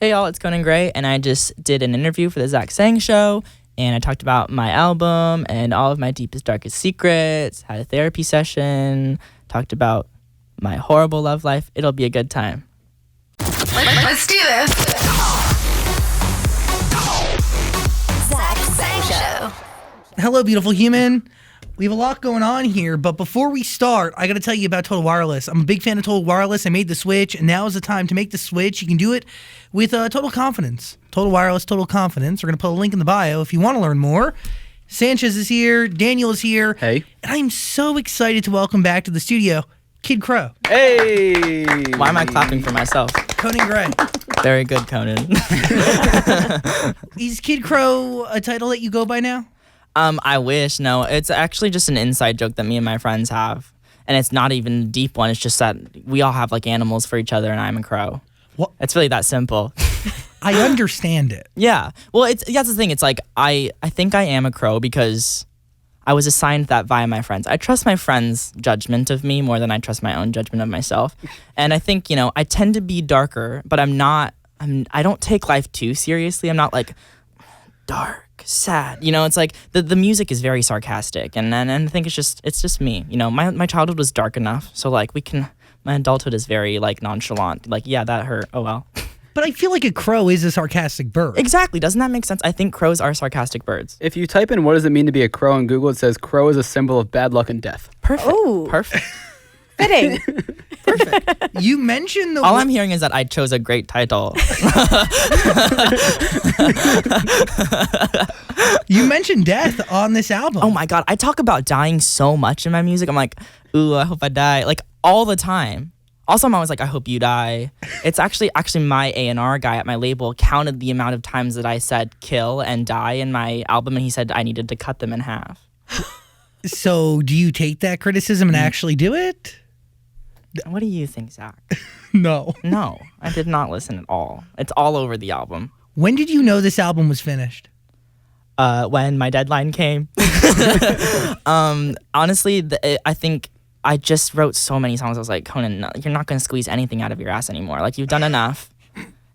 Hey y'all, it's Conan Gray, and I just did an interview for the Zach Sang Show, and I talked about my album and all of my deepest, darkest secrets, had a therapy session, talked about my horrible love life. It'll be a good time. Let's do this. Zach Sang Show. Hello, beautiful human. We have a lot going on here, but before we start, I got to tell you about Total Wireless. I'm a big fan of Total Wireless. I made the switch, and now is the time to make the switch. You can do it with total confidence. Total Wireless, total confidence. We're going to put a link in the bio if you want to learn more. Sanchez is here. Daniel is here. Hey. And I'm so excited to welcome back to the studio Kid Krow. Hey. Why am I clapping for myself? Conan Gray. Very good, Conan. Is Kid Krow a title that you go by now? I wish. No, it's actually just an inside joke that me and my friends have. And it's not even a deep one. It's just that we all have like animals for each other, and I'm a crow. What? It's really that simple. I understand it. Yeah. Well, that's the thing. It's like I think I am a crow because I was assigned that via my friends. I trust my friends' judgment of me more than I trust my own judgment of myself. And I think, I tend to be darker, but I don't take life too seriously. I'm not like dark, sad. It's like the music is very sarcastic, and I think it's just me. My childhood was dark enough, so like my adulthood is very like nonchalant. Like, yeah, that hurt. Oh well. But I feel like a crow is a sarcastic bird. Exactly. Doesn't that make sense? I think crows are sarcastic birds. If you type in what does it mean to be a crow on Google, it says crow is a symbol of bad luck and death. Perfect. Ooh. Perfect. Fitting. Perfect. You mentioned the... All I'm hearing is that I chose a great title. You mentioned death on this album. Oh my God. I talk about dying so much in my music. I'm like, ooh, I hope I die. Like all the time. Also, I'm always like, I hope you die. It's actually my A&R guy at my label counted the amount of times that I said kill and die in my album, and he said I needed to cut them in half. So do you take that criticism and actually do it? What do you think, Zach? No. No, I did not listen at all. It's all over the album. When did you know this album was finished? When my deadline came. Honestly, I think I just wrote so many songs. I was like, Conan, no, you're not going to squeeze anything out of your ass anymore. Like, you've done enough.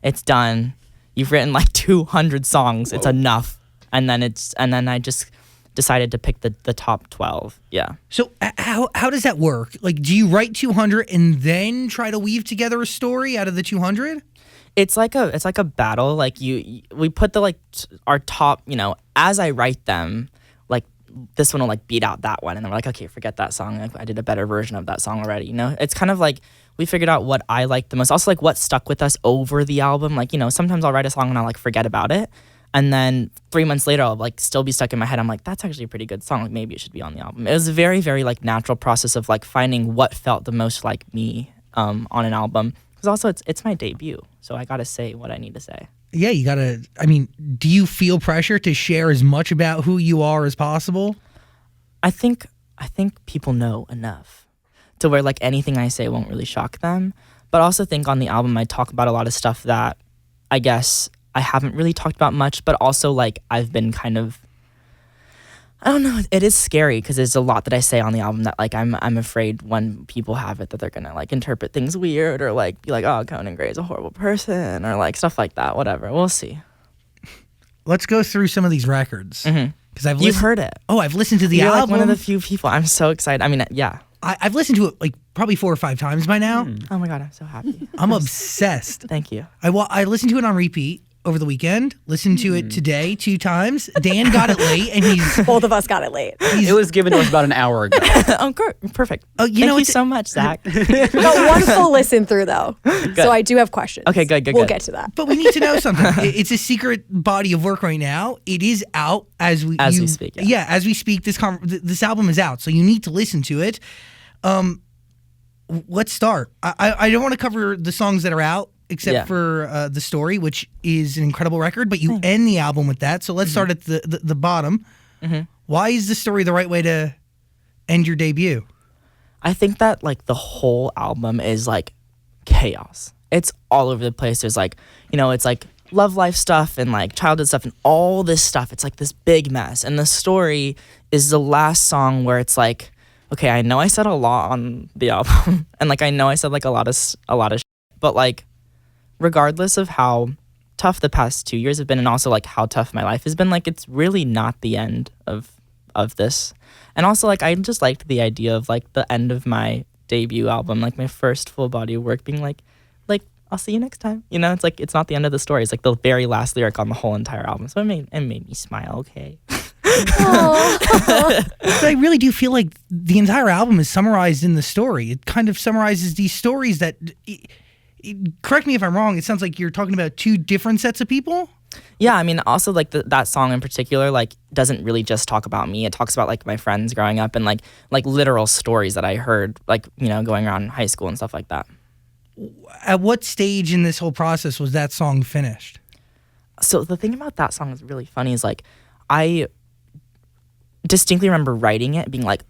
It's done. You've written like 200 songs. It's enough. And then I just decided to pick the top 12. Yeah. So how does that work? Like, do you write 200 and then try to weave together a story out of the 200? It's like a battle. Like we put our top, as I write them, like this one will like beat out that one, and then we're like, okay, forget that song. Like, I did a better version of that song already. It's kind of like we figured out what I like the most. Also, like what stuck with us over the album. Like, sometimes I'll write a song and I'll like forget about it, and then 3 months later I'll like still be stuck in my head. I'm like, that's actually a pretty good song. Like, maybe it should be on the album. It was a very, very like natural process of like finding what felt the most like me on an album. Because also it's my debut, so I gotta say what I need to say. Yeah, you gotta. I mean, do you feel pressure to share as much about who you are as possible? I think people know enough to where like anything I say won't really shock them. But I also think on the album I talk about a lot of stuff that I guess I haven't really talked about much, but also like I've been kind of, I don't know, it is scary because there's a lot that I say on the album that like I'm afraid when people have it that they're gonna like interpret things weird or like be like, oh, Conan Gray is a horrible person or like stuff like that. Whatever, we'll see. Let's go through some of these records. Because You've heard it. Oh, I've listened to the You're album. like one of the few people. I'm so excited. I mean, yeah. I've listened to it like probably 4 or 5 times by now. Oh my God, I'm so happy. I'm obsessed. Thank you. I listened to it on repeat over the weekend. Listened to it today 2 times. Dan got it late, and he's Both of us got it late. It was given to us about an hour ago. Oh, perfect. Oh, Thank you so much, Zach. Got one full listen through though, so I do have questions. Okay, good. We'll get to that. But we need to know something. It's a secret body of work right now. It is out as we speak. Yeah, as we speak. This album is out, so you need to listen to it. Let's start. I don't want to cover the songs that are out except for The Story, which is an incredible record, but you end the album with that. So let's start at the bottom. Why is The Story the right way to end your debut? I think that like the whole album is like chaos. It's all over the place. There's like, it's like love life stuff and like childhood stuff and all this stuff. It's like this big mess. And The Story is the last song where it's like, okay, I know I said a lot on the album and like I know I said like a lot of shit, but like regardless of how tough the past 2 years have been, and also like how tough my life has been, like it's really not the end of this. And also like I just liked the idea of like the end of my debut album, like my first full body of work being like I'll see you next time. You know, it's like it's not the end of the story. It's like the very last lyric on the whole entire album. So it made me smile. Okay. But I really do feel like the entire album is summarized in the story. It kind of summarizes these stories that. Correct me if I'm wrong. It sounds like you're talking about two different sets of people. Yeah, I mean, also like that song in particular, like doesn't really just talk about me. It talks about like my friends growing up and like literal stories that I heard, like you know, going around high school and stuff like that. At what stage in this whole process was that song finished? So the thing about that song is really funny is like I distinctly remember writing it and being like,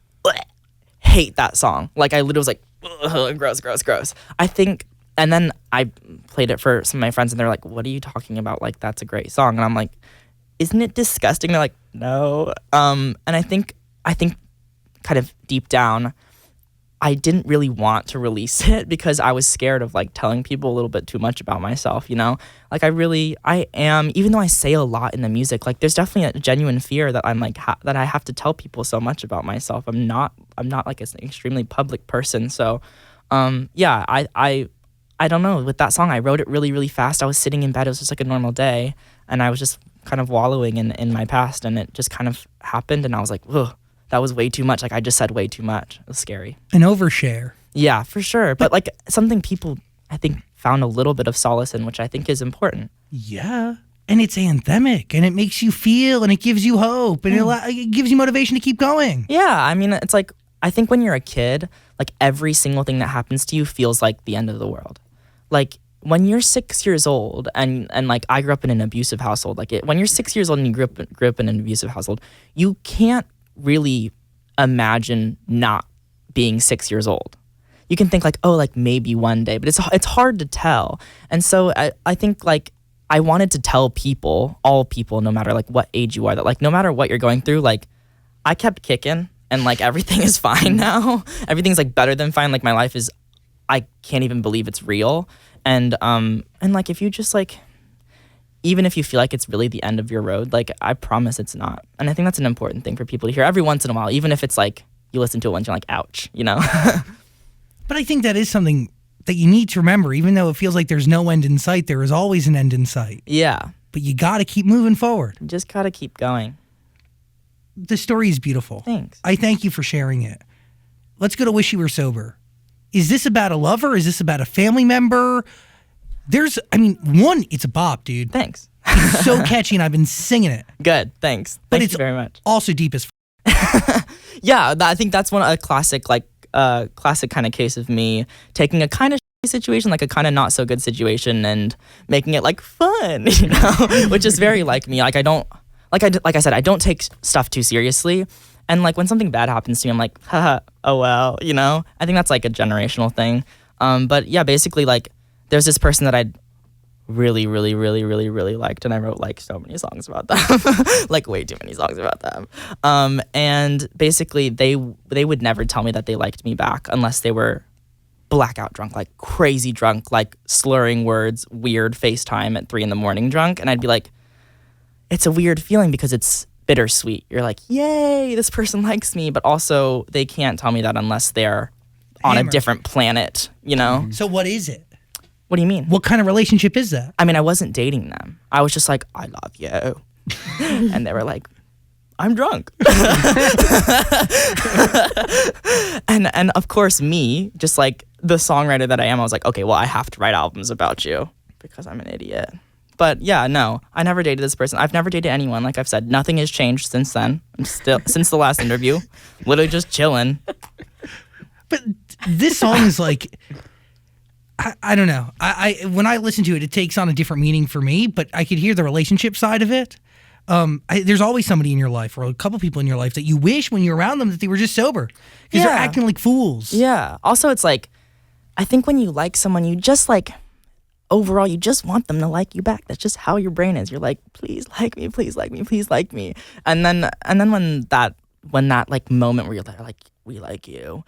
hate that song. Like I literally was like, gross. I think, and then I played it for some of my friends and they're like, what are you talking about? Like that's a great song. And I'm like, isn't it disgusting? They're like, no. And I think kind of deep down, I didn't really want to release it because I was scared of like telling people a little bit too much about myself, you know? Like I am, even though I say a lot in the music, like there's definitely a genuine fear that I'm like, that I have to tell people so much about myself. I'm not like an extremely public person. So, yeah, I don't know. With that song, I wrote it really, really fast. I was sitting in bed. It was just like a normal day. And I was just kind of wallowing in my past. And it just kind of happened. And I was like, ugh. That was way too much. Like I just said way too much. It was scary. An overshare. Yeah, for sure. But like something people I think found a little bit of solace in, which I think is important. Yeah. And it's anthemic and it makes you feel and it gives you hope and it gives you motivation to keep going. Yeah, I mean, it's like I think when you're a kid, like every single thing that happens to you feels like the end of the world. Like when you're 6 years old and like I grew up in an abusive household, like when you're 6 years old and you grew up in an abusive household, you can't really imagine not being 6 years old. You can think like, oh, like maybe one day, but it's hard to tell. And so I think like I wanted to tell people, all people, no matter like what age you are, that like no matter what you're going through, like I kept kicking and like everything is fine now. Everything's like better than fine. Like my life is, I can't even believe it's real. And like if you just like, even if you feel like it's really the end of your road, like I promise it's not. And I think that's an important thing for people to hear every once in a while, even if it's like you listen to it once, you're like, ouch, you know? But I think that is something that you need to remember. Even though it feels like there's no end in sight, there is always an end in sight. Yeah. But you got to keep moving forward. You just got to keep going. The story is beautiful. Thanks. I thank you for sharing it. Let's go to Wish You Were Sober. Is this about a lover? Is this about a family member? It's a bop, dude. Thanks. It's so catchy, and I've been singing it. Good, thanks. But Thank you very much. Also deep as Yeah, I think that's a classic kind of case of me taking a kind of situation, like a kind of not so good situation, and making it like fun, you know, which is very like me. Like I said, I don't take stuff too seriously, and like when something bad happens to me, I'm like, haha, oh well, you know. I think that's like a generational thing. But yeah, basically like there's this person that I really, really, really, really, really liked, and I wrote like so many songs about them, like way too many songs about them. And basically they would never tell me that they liked me back unless they were blackout drunk, like crazy drunk, like slurring words, weird FaceTime at 3 a.m. drunk. And I'd be like, it's a weird feeling because it's bittersweet. You're like, yay, this person likes me, but also they can't tell me that unless they're on a different planet, you know? So what is it? What do you mean? What kind of relationship is that? I mean, I wasn't dating them. I was just like, I love you. And they were like, I'm drunk. and of course me, just like the songwriter that I am, I was like, okay, well, I have to write albums about you because I'm an idiot. But yeah, no, I never dated this person. I've never dated anyone. Like I've said, nothing has changed since then. I'm still, since the last interview, literally just chilling. But this song is like, I don't know. I when I listen to it, it takes on a different meaning for me, but I could hear the relationship side of it. There's always somebody in your life or a couple people in your life that you wish when you're around them that they were just sober because they're acting like fools. Yeah. Also, it's like, I think when you like someone, you just like, overall, you just want them to like you back. That's just how your brain is. You're like, please like me, please like me, please like me. And then when that like moment where you're like, we like you,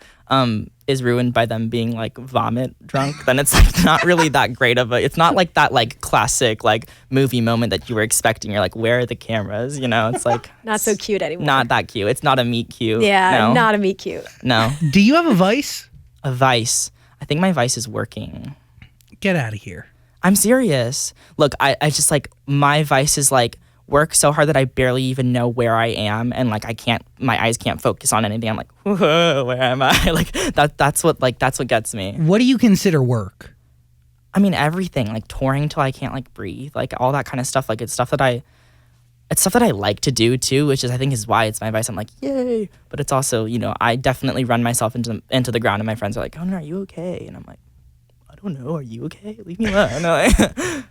is ruined by them being like vomit drunk, then it's like not really that great of a. It's not like that like classic like movie moment that you were expecting. You're like, where are the cameras? You know, it's like Not so cute anymore. not that cute. It's not a meet cute. Yeah, no. not a meet cute. No, Do you have a vice? a vice. I think my vice is working. Get out of here. I'm serious. Look, I just like my vice is like work so hard that I barely even know where I am, and like my eyes can't focus on anything. I'm like, whoa, where am I? Like that's what gets me. What do you consider work? I mean everything, like touring till I can't like breathe, like all that kind of stuff. Like it's stuff that I like to do too, which is I think is why it's my vice. I'm like, yay, but it's also, you know, I definitely run myself into the ground, and my friends are like, Conan, are you okay? And I'm like, I don't know, are you okay? Leave me alone. No.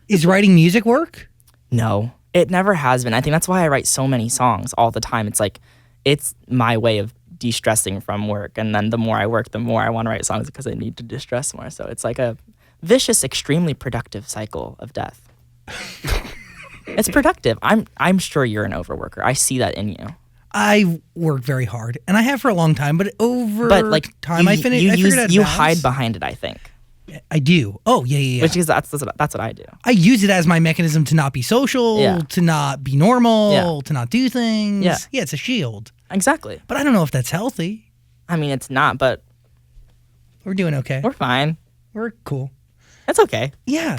Is writing music work? No, it never has been. I think that's why I write so many songs all the time. It's like, it's my way of de-stressing from work. And then the more I work, the more I want to write songs because I need to de-stress more. So it's like a vicious, extremely productive cycle of death. It's productive. I'm sure you're an overworker. I see that in you. I work very hard, and I have for a long time. But over time, I figured You out hide behind it, I think. I do. Oh, yeah. Which is that's what I do. I use it as my mechanism to not be social, Yeah. to not be normal, Yeah. to not do things. Yeah. Yeah, it's a shield. Exactly. But I don't know if that's healthy. I mean, it's not, but We're doing okay. we're fine. We're cool. It's okay. Yeah.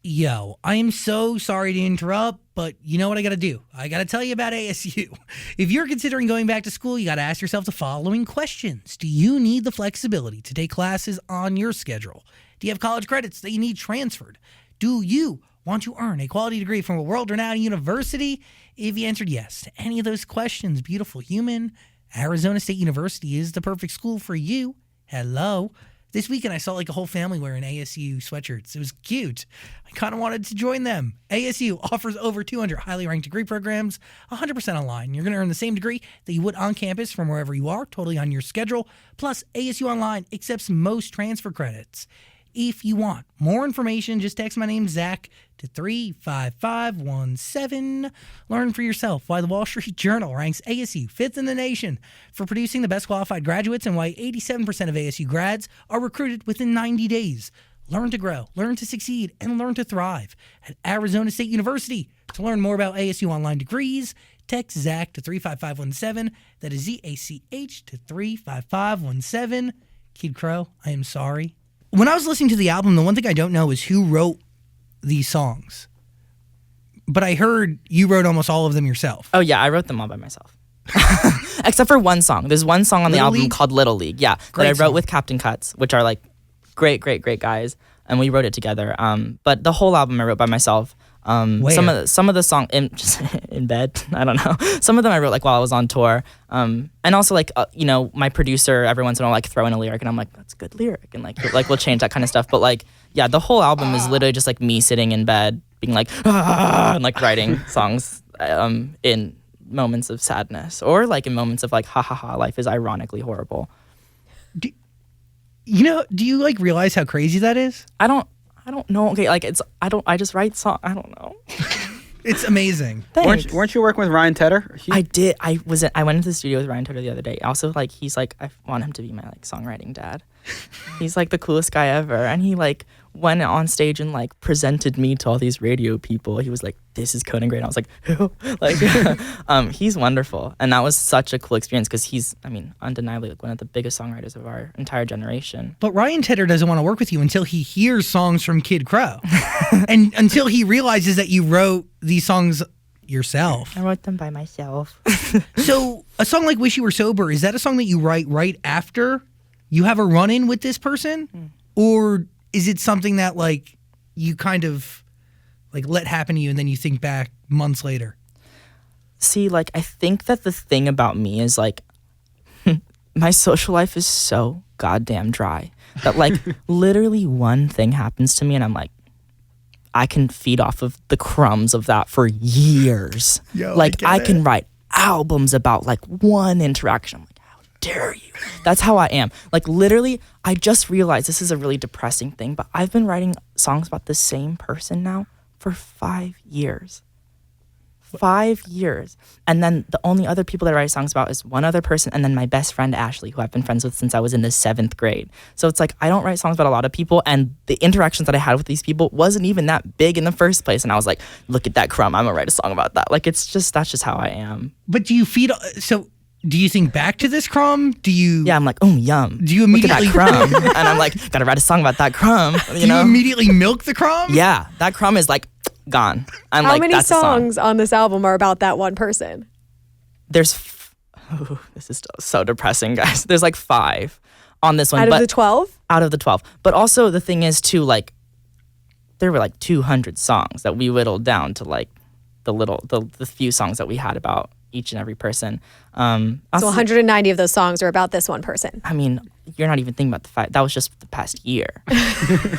Yo, I am so sorry to interrupt, but you know what I got to do? I got to tell you about ASU. If you're considering going back to school, you got to ask yourself the following questions. Do you need the flexibility to take classes on your schedule? Do you have college credits that you need transferred? Do you want to earn a quality degree from a world-renowned university? If you answered yes to any of those questions, beautiful human, Arizona State University is the perfect school for you. Hello. This weekend, I saw like a whole family wearing ASU sweatshirts. It was cute. I kind of wanted to join them. ASU offers over 200 highly ranked degree programs, 100% online. You're going to earn the same degree that you would on campus from wherever you are, totally on your schedule. Plus, ASU Online accepts most transfer credits. If you want more information, just text my name, Zach, to 35517. Learn for yourself why the Wall Street Journal ranks ASU 5th in the nation for producing the best qualified graduates and why 87% of ASU grads are recruited within 90 days. Learn to grow, learn to succeed, and learn to thrive at Arizona State University. To learn more about ASU Online degrees, text Zach to 35517. That is ZACH to 35517. Kid Krow, I am sorry. When I was listening to the album, the one thing I don't know is who wrote these songs. But I heard you wrote almost all of them yourself. Oh yeah, I wrote them all by myself. Except for one song. There's one song on the Little album League? called Little League. Yeah, Great that I wrote song. with Captain Cuts, which are like great guys, and we wrote it together. But the whole album I wrote by myself. Where? Some of the song just in bed. I don't know. Some of them I wrote like while I was on tour. And also like you know, my producer every once in a while like throw in a lyric, and I'm like, that's a good lyric, and like we'll change that kind of stuff. But like yeah, the whole album is literally just like me sitting in bed being like and like writing songs in moments of sadness or like in moments of like ha ha ha, life is ironically horrible. You know, do you like realize how crazy that is? I don't know. Okay, like I just write songs. I don't know. It's amazing. Thanks. Weren't you working with Ryan Tedder? I did. I went into the studio with Ryan Tedder the other day. Also, like he's like I want him to be my like songwriting dad. He's like the coolest guy ever, and he like went on stage and like presented me to all these radio people. He was like, "This is Conan Gray." And I was like, "Who?" Like, he's wonderful, and that was such a cool experience because he's, I mean, undeniably like one of the biggest songwriters of our entire generation. But Ryan Tedder doesn't want to work with you until he hears songs from Kid Krow. And until he realizes that you wrote these songs yourself. I wrote them by myself. So a song like Wish You Were Sober, is that a song that you write right after you have a run-in with this person? Or is it something that like you kind of like let happen to you and then you think back months later? See, like I think that the thing about me is like my social life is so goddamn dry that like literally one thing happens to me and I'm like, I can feed off of the crumbs of that for years. Yo, like I I get can it. write albums about like one interaction. I'm like, how dare you? That's how I am. Like literally, I just realized this is a really depressing thing, but I've been writing songs about the same person now for 5 years. 5 years. And then the only other people that I write songs about is one other person, and then my best friend Ashley, who I've been friends with since I was in the 7th grade. So it's like I don't write songs about a lot of people, and the interactions that I had with these people wasn't even that big in the first place. And I was like, look at that crumb, I'm gonna write a song about that. Like that's just how I am. But do you do you think back to this crumb? Do you? Yeah, I'm like, oh yum. Do you Look at immediately that crumb? And I'm like, gotta write a song about that crumb. You do know? you immediately milk the crumb? Yeah, that crumb is like gone. I'm How like, many that's a song. songs on this album are about that one person? There's this is so depressing, guys. There's like 5 on this one. Out but of the 12? out of the 12. But also the thing is too, like there were like 200 songs that we whittled down to like the few songs that we had about each and every person. So Also, 190 of those songs are about this one person. I mean, you're not even thinking about the fact that was just the past year.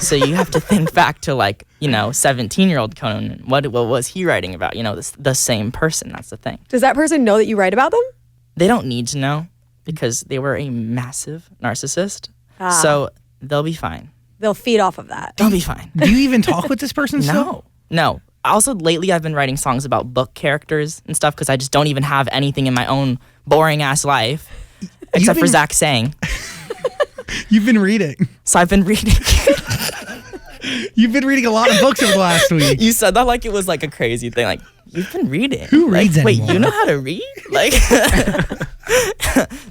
So you have to think back to like, 17-year-old Conan. What was he writing about? The same person. That's the thing. Does that person know that you write about them? They don't need to know because they were a massive narcissist. Ah. So they'll be fine. They'll feed off of that. They'll be fine. Do you even talk with this person still? No. Also, lately I've been writing songs about book characters and stuff because I just don't even have anything in my own boring ass life except for Zach saying. You've been reading. So I've been reading. You've been reading a lot of books over the last week. You said that like it was like a crazy thing. Like, you've been reading. Who reads Wait, anymore? you know how to read? Like,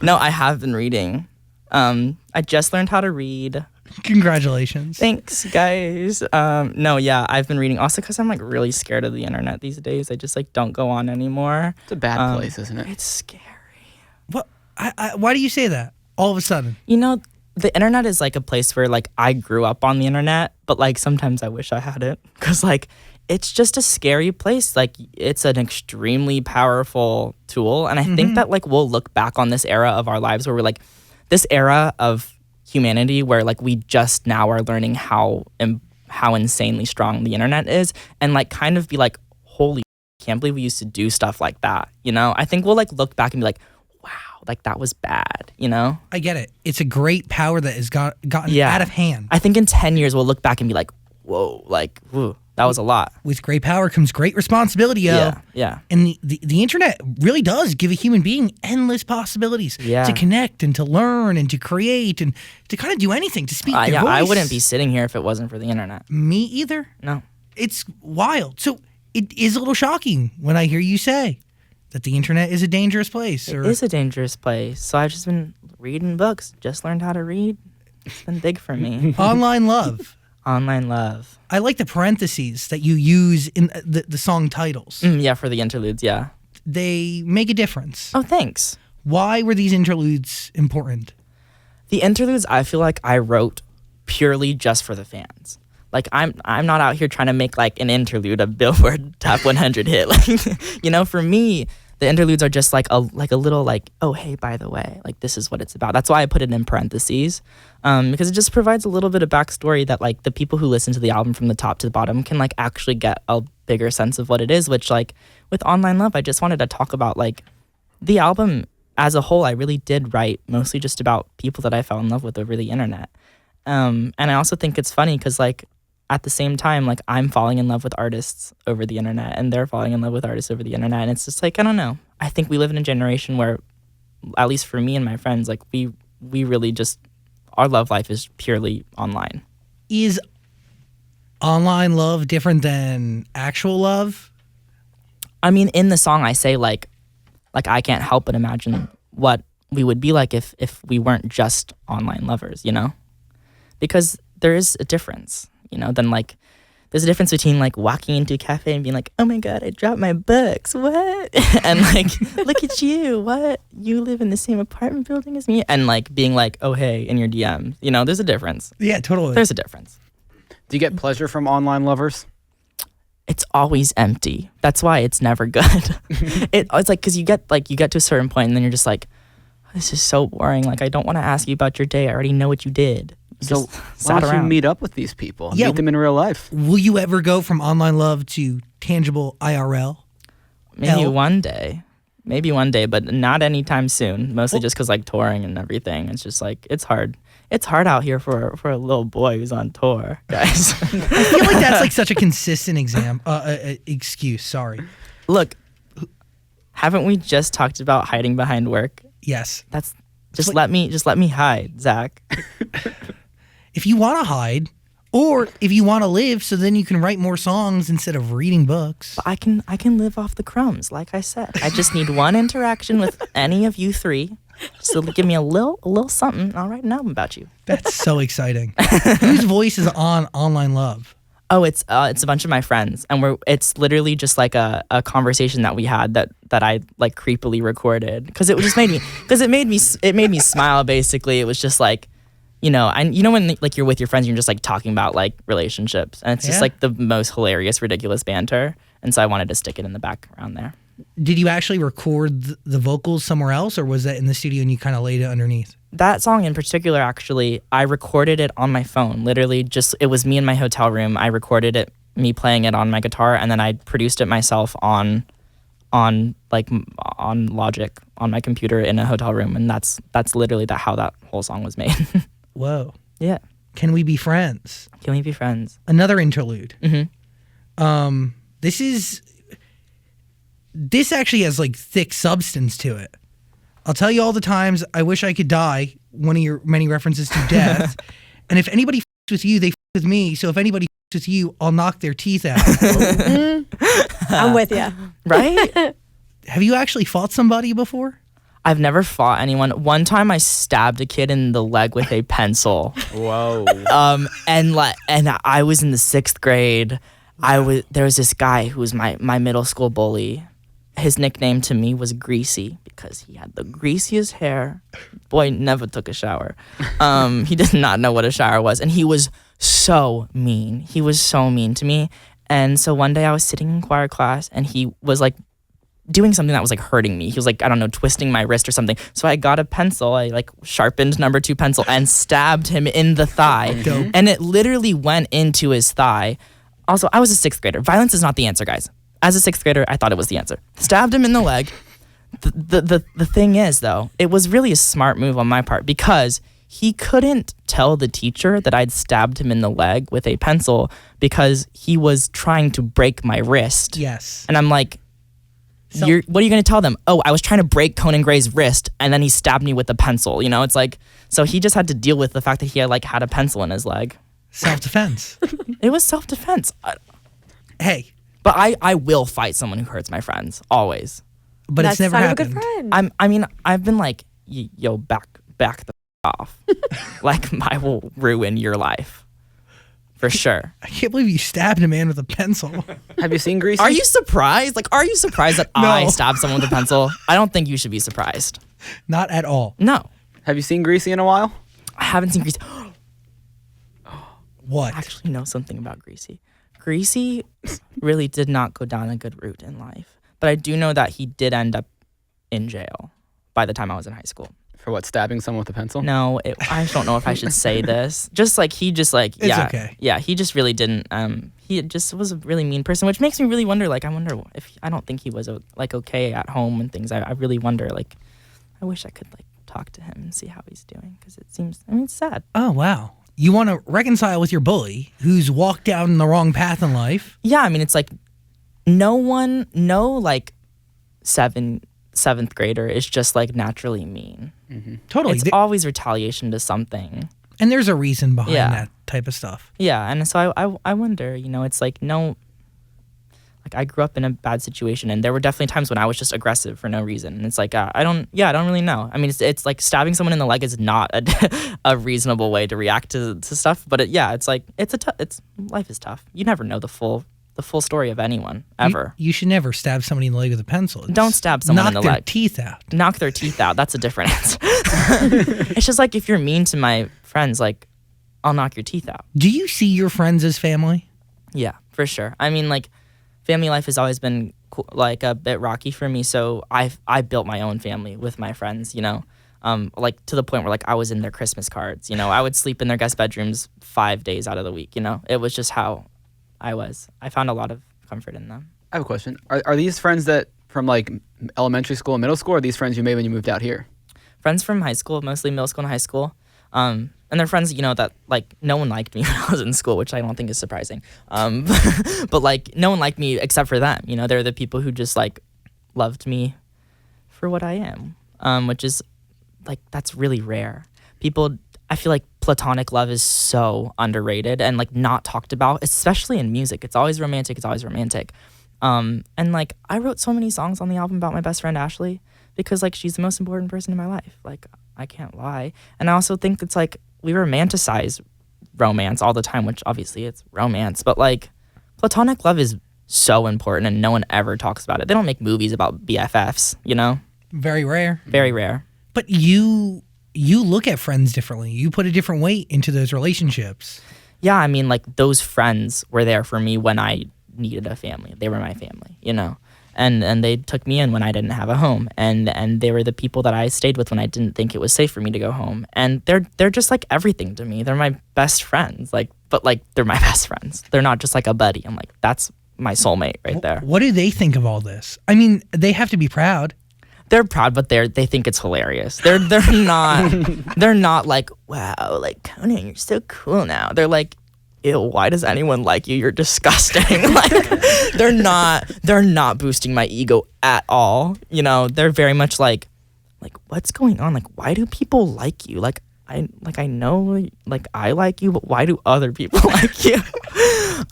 no, I have been reading. I just learned how to read. Congratulations. Thanks, guys. No, yeah, I've been reading. Also, because I'm like really scared of the internet these days. I just like don't go on anymore. It's a bad place, isn't it? It's scary. What? Why do you say that all of a sudden? The internet is like a place where like I grew up on the internet, but like sometimes I wish I had it because like it's just a scary place. Like it's an extremely powerful tool, and I think that like we'll look back on this era of our lives where we're like this era of humanity where like we just now are learning how insanely strong the internet is, and like kind of be like, holy, can't believe we used to do stuff like that. I think we'll like look back and be like, wow, like that was bad. I get it. It's a great power that has gotten out of hand. I think in 10 years we'll look back and be like, whoa, like, whoa, that was a lot. With great power comes great responsibility, yo. Yeah. And the internet really does give a human being endless possibilities to connect and to learn and to create and to kind of do anything, to speak their voice. I wouldn't be sitting here if it wasn't for the internet. Me either. No. It's wild. So it is a little shocking when I hear you say that the internet is a dangerous place. It is a dangerous place. So I've just been reading books, just learned how to read. It's been big for me. Online love. Online love. I like the parentheses that you use in the song titles. Yeah, for the interludes, yeah. They make a difference. Oh, thanks. Why were these interludes important? The interludes, I feel like I wrote purely just for the fans. Like I'm not out here trying to make like an interlude a Billboard Top 100 hit. Like, for me, the interludes are just like a little like, oh hey, by the way, like this is what it's about. That's why I put it in parentheses, because it just provides a little bit of backstory that like the people who listen to the album from the top to the bottom can like actually get a bigger sense of what it is. Which like with Online Love, I just wanted to talk about like the album as a whole. I really did write mostly just about people that I fell in love with over the internet, and I also think it's funny because like at the same time, like I'm falling in love with artists over the internet and they're falling in love with artists over the internet. And it's just like, I don't know. I think we live in a generation where, at least for me and my friends, like we really just, our love life is purely online. Is online love different than actual love? I mean, in the song I say like I can't help but imagine what we would be like if we weren't just online lovers, Because there is a difference. Then like there's a difference between like walking into a cafe and being like, oh my God, I dropped my books. What? And like, look at you. What? You live in the same apartment building as me? And like being like, oh, hey, in your DMs. There's a difference. Yeah, totally. There's a difference. Do you get pleasure from online lovers? It's always empty. That's why it's never good. It's like, because you get to a certain point and then you're just like, this is so boring. Like, I don't want to ask you about your day. I already know what you did. So Just why sat don't you around. meet up with these people? Yeah. Meet them in real life. Will you ever go from online love to tangible IRL? Maybe one day, but not anytime soon. Mostly just because like touring and everything. It's just like it's hard. It's hard out here for a little boy who's on tour, guys. I feel like that's like such a consistent excuse. Sorry. Look, Haven't we just talked about hiding behind work? Yes. That's just let me hide, Zach. If you want to hide, or if you want to live, so then you can write more songs instead of reading books. But I can live off the crumbs, like I said. I just need one interaction with any of you three. So give me a little something, and I'll write an album about you. That's so exciting. Whose voice is on Online Love? Oh, it's a bunch of my friends, and it's literally just like a conversation that we had that I like creepily recorded because it just made me smile. Basically, it was just like, when like you're with your friends, you're just like talking about like relationships, and it's just like the most hilarious, ridiculous banter. And so I wanted to stick it in the background there. Did you actually record the vocals somewhere else, or was that in the studio and you kind of laid it underneath? That song in particular, actually, I recorded it on my phone. Literally, it was me in my hotel room. I recorded it, me playing it on my guitar, and then I produced it myself on Logic on my computer in a hotel room, and that's literally how that whole song was made. Whoa. Yeah. Can we be friends? Can we be friends? Another interlude. Mm-hmm. This actually has like thick substance to it. I'll tell you all the times I wish I could die, one of your many references to death. And if anybody f***s with you, they f*** with me. So if anybody f***s with you, I'll knock their teeth out. I'm with you. Right? Have you actually fought somebody before? I've never fought anyone. One time I stabbed a kid in the leg with a pencil. Whoa. And I was in the 6th grade. There was this guy who was my middle school bully. His nickname to me was Greasy because he had the greasiest hair. Boy never took a shower. He did not know what a shower was, and he was so mean. He was so mean to me. And so one day I was sitting in choir class, and he was like doing something that was like hurting me. He was like, I don't know, twisting my wrist or something. So I got a pencil. I like sharpened number 2 pencil and stabbed him in the thigh. Dope. And it literally went into his thigh. Also, I was a 6th grader. Violence is not the answer, guys. As a 6th grader, I thought it was the answer. Stabbed him in the leg. The thing is, though, it was really a smart move on my part because he couldn't tell the teacher that I'd stabbed him in the leg with a pencil because he was trying to break my wrist. Yes. And I'm like, what are you going to tell them? Oh, I was trying to break Conan Gray's wrist, and then he stabbed me with a pencil. It's like, so he just had to deal with the fact that he had a pencil in his leg. Self-defense. It was self-defense. Hey. But I will fight someone who hurts my friends, always. But That's it's never the sign happened. of a good friend. I've been like, yo, back the off. Like, I will ruin your life. For sure. I can't believe you stabbed a man with a pencil. Have you seen Greasy? Are you surprised? Like, are you surprised that No. I stabbed someone with a pencil? I don't think you should be surprised. Not at all. No. Have you seen Greasy in a while? I haven't seen Greasy. What? I actually know something about Greasy. Greasy really did not go down a good route in life. But I do know that he did end up in jail by the time I was in high school. For what, stabbing someone with a pencil? No, I don't know if I should say this. Just like It's okay. Yeah, he just really didn't. He just was a really mean person, which makes me really wonder. Like, I wonder if I don't think he was like okay at home and things. I really wonder. Like, I wish I could like talk to him and see how he's doing because it seems. I mean, it's sad. Oh, wow. You want to reconcile with your bully who's walked down the wrong path in life. Yeah, I mean, it's like no like seventh grader is just like naturally mean. Mm-hmm. Totally. It's always retaliation to something. And there's a reason behind Yeah. that type of stuff. Yeah, and so I wonder, it's like like I grew up in a bad situation, and there were definitely times when I was just aggressive for no reason. And it's like I don't really know. I mean, it's like stabbing someone in the leg is not a reasonable way to react to stuff. But it's like life is tough. You never know the full story of anyone ever. You should never stab somebody in the leg with a pencil. Don't stab someone in the Knock their leg. teeth out. Knock their teeth out. That's a different answer. It's just like if you're mean to my friends, like I'll knock your teeth out. Do you see your friends as family? Yeah, for sure. I mean, like, family life has always been like a bit rocky for me. So I built my own family with my friends, like to the point where like I was in their Christmas cards. I would sleep in their guest bedrooms 5 days out of the week. It was just how I was. I found a lot of comfort in them. I have a question. Are these friends that from like elementary school and middle school, or are these friends you made when you moved out here? Friends from high school, mostly middle school and high school. And they're friends, that like no one liked me when I was in school, which I don't think is surprising. But like no one liked me except for them. They're the people who just like loved me for what I am, which is like that's really rare. People, I feel like platonic love is so underrated and like not talked about, especially in music. It's always romantic. It's always romantic. And like I wrote so many songs on the album about my best friend Ashley because like she's the most important person in my life. Like I can't lie. And I also think it's like we romanticize romance all the time, which obviously it's romance, but like platonic love is so important and no one ever talks about it. They don't make movies about BFFs, you know? Very rare. Very rare. But you look at friends differently. You put a different weight into those relationships. Yeah, I mean, like those friends were there for me when I needed a family. They were my family, you know? And they took me in when I didn't have a home. And they were the people that I stayed with when I didn't think it was safe for me to go home. And they're just like everything to me. They're my best friends. Like, but like they're my best friends. They're not just like a buddy. I'm like, that's my soulmate right there. What do they think of all this? I mean, they have to be proud. They're proud, but they think it's hilarious. They're not like, wow, like Conan, you're so cool now. They're like, ew, why does anyone like you? You're disgusting. Like they're not boosting my ego at all. You know, they're very much like what's going on? Like why do people like you? Like I know like I like you, but why do other people like you?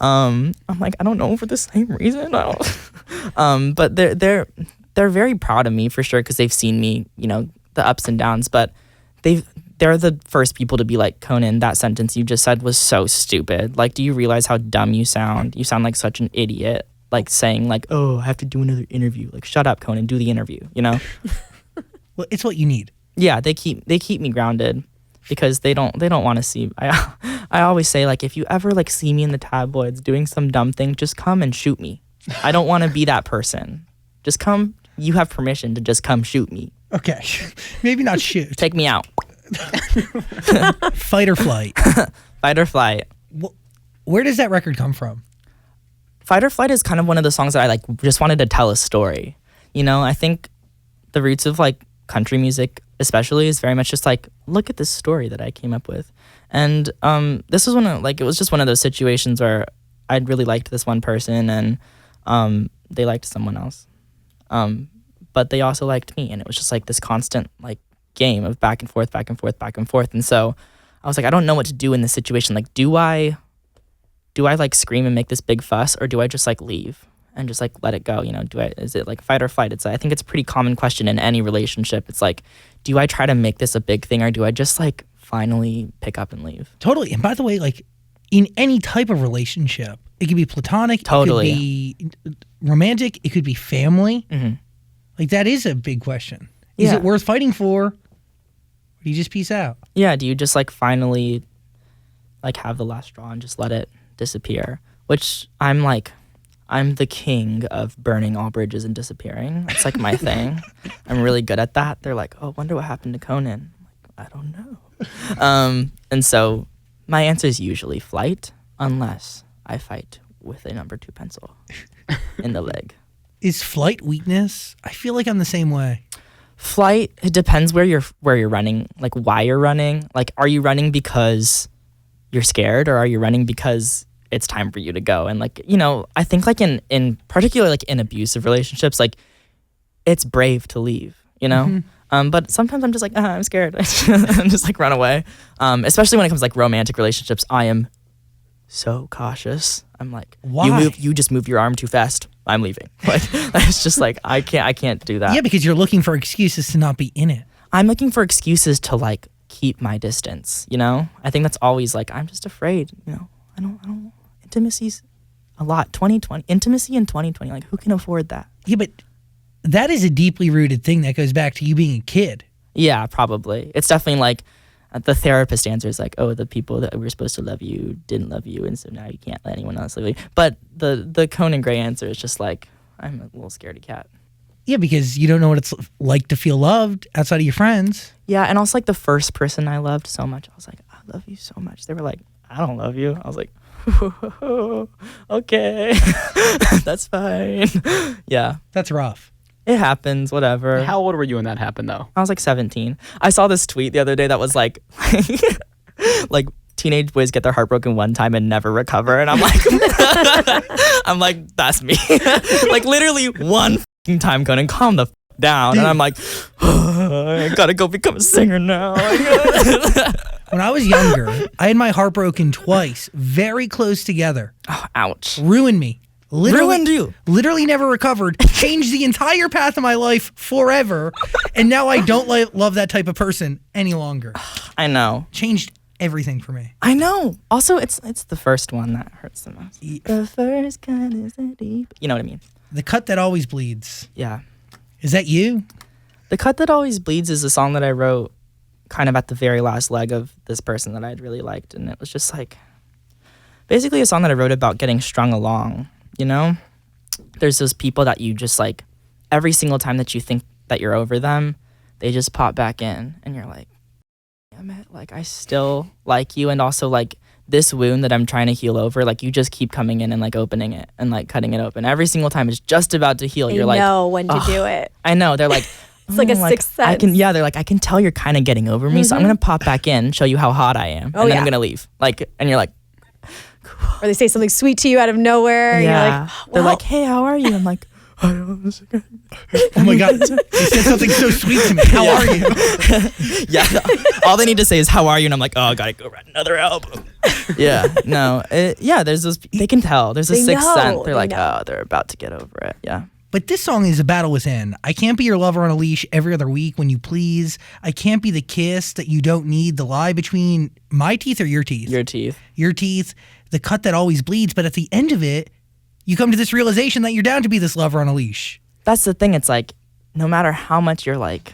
I'm like, I don't know, for the same reason. I don't but they're very proud of me for sure because they've seen me, you know, the ups and downs, but they're the first people to be like, Conan, that sentence you just said was so stupid. Like, do you realize how dumb you sound? You sound like such an idiot. Like saying like, oh, I have to do another interview. Like, shut up, Conan, do the interview, you know? Well, it's what you need. Yeah, they keep me grounded because they don't want to see. I always say like, if you ever like see me in the tabloids doing some dumb thing, just come and shoot me. I don't want to be that person. Just come. You have permission to just come shoot me. Okay. Maybe not shoot. Take me out. Fight or flight. Fight or flight. Where does that record come from? Fight or Flight is kind of one of the songs that I like just wanted to tell a story. You know, I think the roots of like country music especially is very much just like, look at this story that I came up with. And this was it was just one of those situations where I'd really liked this one person and they liked someone else. But they also liked me, and it was just like this constant like game of back and forth. And so I was like, I don't know what to do in this situation. Like, do I like scream and make this big fuss, or do I just like leave and just like let it go? You know, is it like fight or flight? I think it's a pretty common question in any relationship. It's like, do I try to make this a big thing, or do I just like finally pick up and leave? Totally. And by the way, like in any type of relationship, it could be platonic, totally. It could be romantic, it could be family. Mm-hmm. Like that is a big question. Is it worth fighting for? Or do you just peace out? Yeah, do you just like finally like have the last straw and just let it disappear? Which I'm the king of burning all bridges and disappearing. It's like my thing. I'm really good at that. They're like, oh, wonder what happened to Conan. I'm like, I don't know. And so my answer is usually flight, unless I fight with a number 2 pencil in the leg. Is flight weakness? I feel like I'm the same way. Flight, it depends where you're running, like why you're running. Like, are you running because you're scared, or are you running because it's time for you to go? And like, you know, I think like in particular like in abusive relationships, like it's brave to leave, you know? Mm-hmm. But sometimes I'm just like, I'm scared. I'm just like run away. Especially when it comes to like romantic relationships, I am so cautious. I'm like, why? You just move your arm too fast. I'm leaving. Like it's just like I can't do that. Yeah, because you're looking for excuses to not be in it. I'm looking for excuses to like keep my distance, you know? I think that's always like, I'm just afraid, you know? I don't intimacy's a lot. 2020 intimacy in 2020, like who can afford that? Yeah, but that is a deeply rooted thing that goes back to you being a kid. Yeah, probably. It's definitely like the therapist answer is like, oh, the people that were supposed to love you didn't love you, and so now you can't let anyone else love you. But the Conan Gray answer is just like, I'm a little scaredy cat. Yeah, because you don't know what it's like to feel loved outside of your friends. Yeah, and also like the first person I loved so much, I was like, I love you so much. They were like, I don't love you. I was like, okay, that's fine. Yeah. That's rough. It happens, whatever. How old were you when that happened, though? I was like 17. I saw this tweet the other day that was like, like teenage boys get their heart broken one time and never recover. And I'm like, I'm like, that's me. Like literally one fucking time, Conan, calm the fuck down, and I'm like, I gotta go become a singer now. When I was younger, I had my heart broken twice, very close together. Oh, ouch. Ruined me. Ruined you. Literally never recovered. Changed the entire path of my life forever. And now I don't love that type of person any longer. I know. Changed everything for me. I know. Also, it's the first one that hurts the most. The first cut is the deep. You know what I mean? The cut that always bleeds. Yeah. Is that you? The cut that always bleeds is a song that I wrote kind of at the very last leg of this person that I'd really liked, and it was just like basically a song that I wrote about getting strung along. You know, there's those people that you just like every single time that you think that you're over them, they just pop back in, and you're like, damn it, like I still like you, and also like this wound that I'm trying to heal over, like you just keep coming in and like opening it and like cutting it open every single time. It's just about to heal. They You're like, know when to do it. I know. They're like, It's like a sixth sense. They're like, I can tell you're kind of getting over me, so I'm gonna pop back in, show you how hot I am, and then yeah. I'm gonna leave. Like, and you're like, Or they say something sweet to you out of nowhere. And you're like, they're well, like, hey, how are you? I'm like, Oh my God. They said something so sweet to me. How are you? yeah. All they need to say is, how are you? And I'm like, oh, I gotta go write another album. Yeah. No. There's those. They can tell. There's a They sixth know. sense. They're They like, know. oh, they're about to get over it. Yeah. But this song is a battle within. I can't be your lover on a leash every other week when you please. I can't be the kiss that you don't need. The lie between my teeth or your teeth? Your teeth. Your teeth. The cut that always bleeds. But at the end of it, you come to this realization that you're down to be this lover on a leash. That's the thing. It's like, no matter how much you're like,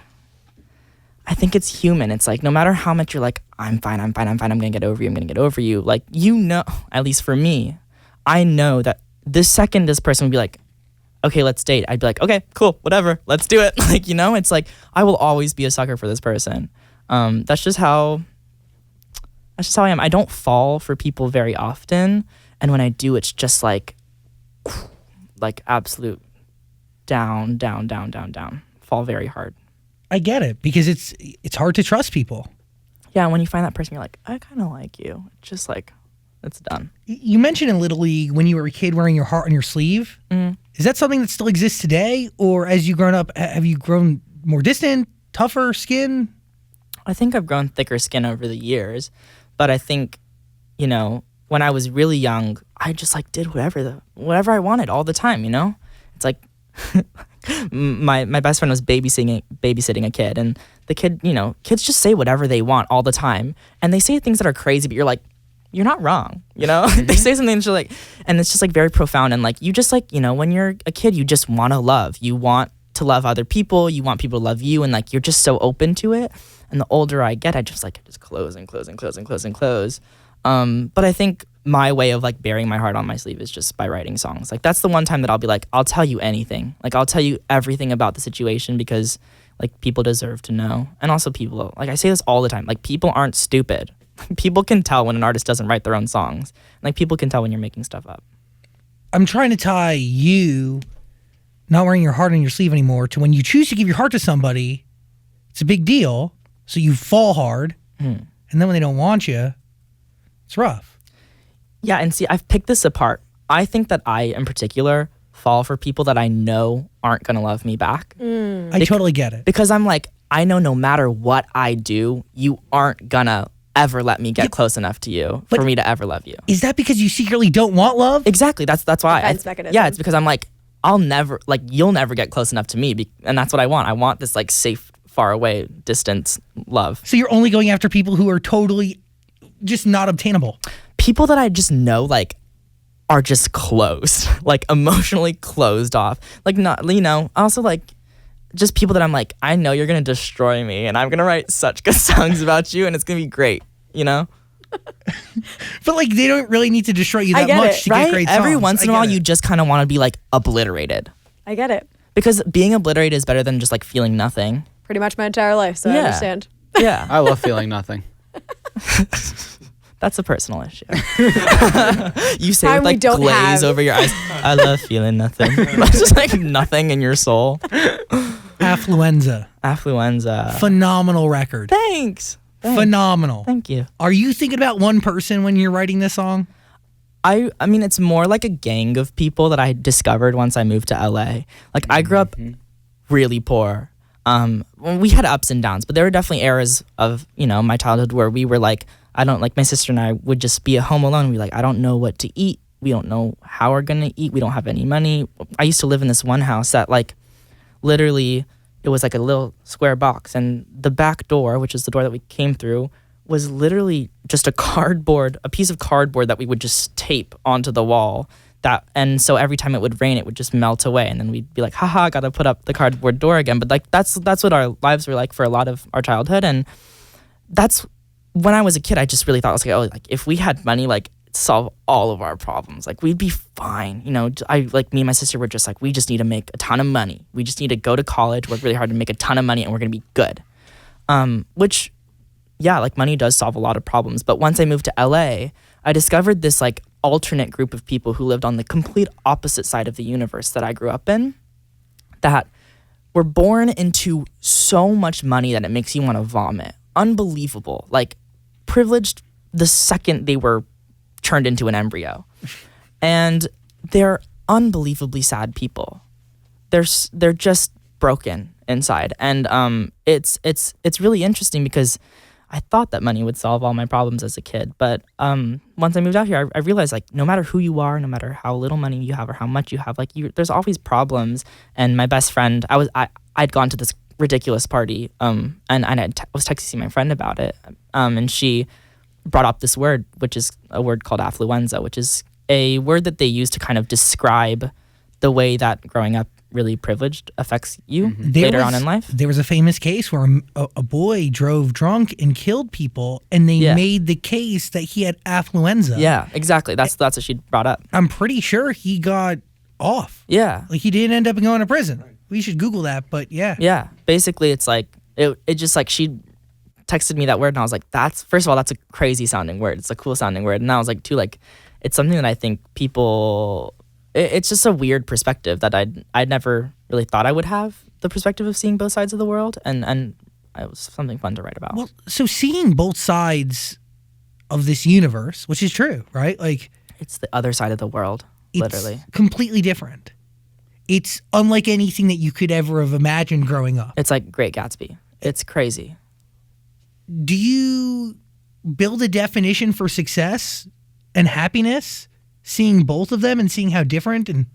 I think it's human. It's like, no matter how much you're like, I'm fine. I'm going to get over you. Like, you know, at least for me, I know that the second this person would be like, okay, let's date, I'd be like, okay, cool, whatever, let's do it. Like, you know, it's like, I will always be a sucker for this person. That's just how I am. I don't fall for people very often. And when I do, it's just like absolute down, fall very hard. I get it, because it's hard to trust people. Yeah, and when you find that person, you're like, I kind of like you. It's just like, it's done. You mentioned in Little League when you were a kid wearing your heart on your sleeve. Mm-hmm. Is that something that still exists today? Or as you've grown up, have you grown more distant, tougher skin? I think I've grown thicker skin over the years. But I think, you know, when I was really young, I just like did whatever I wanted all the time, you know? It's like my best friend was babysitting a kid, and the kid, you know, kids just say whatever they want all the time, and they say things that are crazy, but you're like, you're not wrong, you know? They say something and you're like, and it's just like very profound, and like you just like, you know, when you're a kid, you just want to love. You want to love other people, you want people to love you, and like you're just so open to it. And the older I get, I just close and close and close and close and close. But I think my way of like bearing my heart on my sleeve is just by writing songs. Like that's the one time that I'll be like, I'll tell you anything. Like I'll tell you everything about the situation, because like people deserve to know. And also people, like I say this all the time, like people aren't stupid. People can tell when an artist doesn't write their own songs. Like people can tell when you're making stuff up. I'm trying to tie you not wearing your heart on your sleeve anymore to when you choose to give your heart to somebody, it's a big deal. So you fall hard. And then when they don't want you, it's rough. Yeah, and see, I've picked this apart. I think that I, in particular, fall for people that I know aren't going to love me back. I totally get it. Because I'm like, I know no matter what I do, you aren't going to ever let me get close enough to you for me to ever love you. Is that because you secretly don't want love? Exactly. That's why. Defense mechanism. Yeah, it's because I'm like, I'll never, like, you'll never get close enough to me. And that's what I want. I want this, like, safe, far away, distance love. So you're only going after people who are totally just not obtainable. People that I just know, like, are just closed, like, emotionally closed off. Like, not, you know, also, like, just people that I'm like, I know you're going to destroy me, and I'm going to write such good songs about you, and it's going to be great, you know? But like they don't really need to destroy you I that get much it, to Right? get great songs. Every once in a I while, get you it. just kind of want to be, like, obliterated. I get it. Because being obliterated is better than just, like, feeling nothing. Pretty much my entire life, so I Yeah. understand. Yeah. I love feeling nothing. That's a personal issue. You say Time with we like don't glaze have. over your eyes. I love feeling nothing. Like, just like nothing in your soul. Affluenza. Affluenza. Phenomenal record. Thanks. Phenomenal. Thank you. Are you thinking about one person when you're writing this song? I mean, it's more like a gang of people that I discovered once I moved to LA. Like, I grew up really poor. We had ups and downs, but there were definitely eras of, my childhood where we were like, my sister and I would just be at home alone. We'd be like, I don't know what to eat. We don't know how we're going to eat. We don't have any money. I used to live in this one house that like literally it was like a little square box, and the back door, which is the door that we came through, was literally just a piece of cardboard that we would just tape onto the wall. And so every time it would rain, it would just melt away, and then we'd be like, haha, gotta put up the cardboard door again. But like that's what our lives were like for a lot of our childhood. And that's when I was a kid, I just really thought, I was like, oh, like if we had money, like solve all of our problems, like we'd be fine. Me and my sister were just like, we just need to make a ton of money. We just need to go to college, work really hard to make a ton of money, and we're gonna be good. Which, yeah, like money does solve a lot of problems. But once I moved to LA, I discovered this like alternate group of people who lived on the complete opposite side of the universe that I grew up in, that were born into so much money that it makes you want to vomit. Unbelievable. Like privileged the second they were turned into an embryo. And they're unbelievably sad people. They're just broken inside. And it's really interesting because I thought that money would solve all my problems as a kid, but once I moved out here, I realized like no matter who you are, no matter how little money you have or how much you have, like there's always problems. And my best friend, I'd gone to this ridiculous party, and I was texting my friend about it, and she brought up this word, which is a word called affluenza, which is a word that they use to kind of describe the way that growing up really privileged affects you later on in life. There was a famous case where a boy drove drunk and killed people, and they made the case that he had affluenza. Yeah, exactly. That's what she brought up. I'm pretty sure he got off. Yeah. Like he didn't end up going to prison. We should Google that, but yeah. Yeah. Basically, it's like, it just like she texted me that word, and I was like, first of all, that's a crazy sounding word. It's a cool sounding word. And I was like, too, like, it's something that I think people... It's just a weird perspective that I'd never really thought I would have, the perspective of seeing both sides of the world, and it was something fun to write about. Well, so seeing both sides of this universe, which is true, right? Like it's the other side of the world, literally. It's completely different. It's unlike anything that you could ever have imagined growing up. It's like Great Gatsby. It's crazy. Do you build a definition for success and happiness? Seeing both of them and seeing how different, and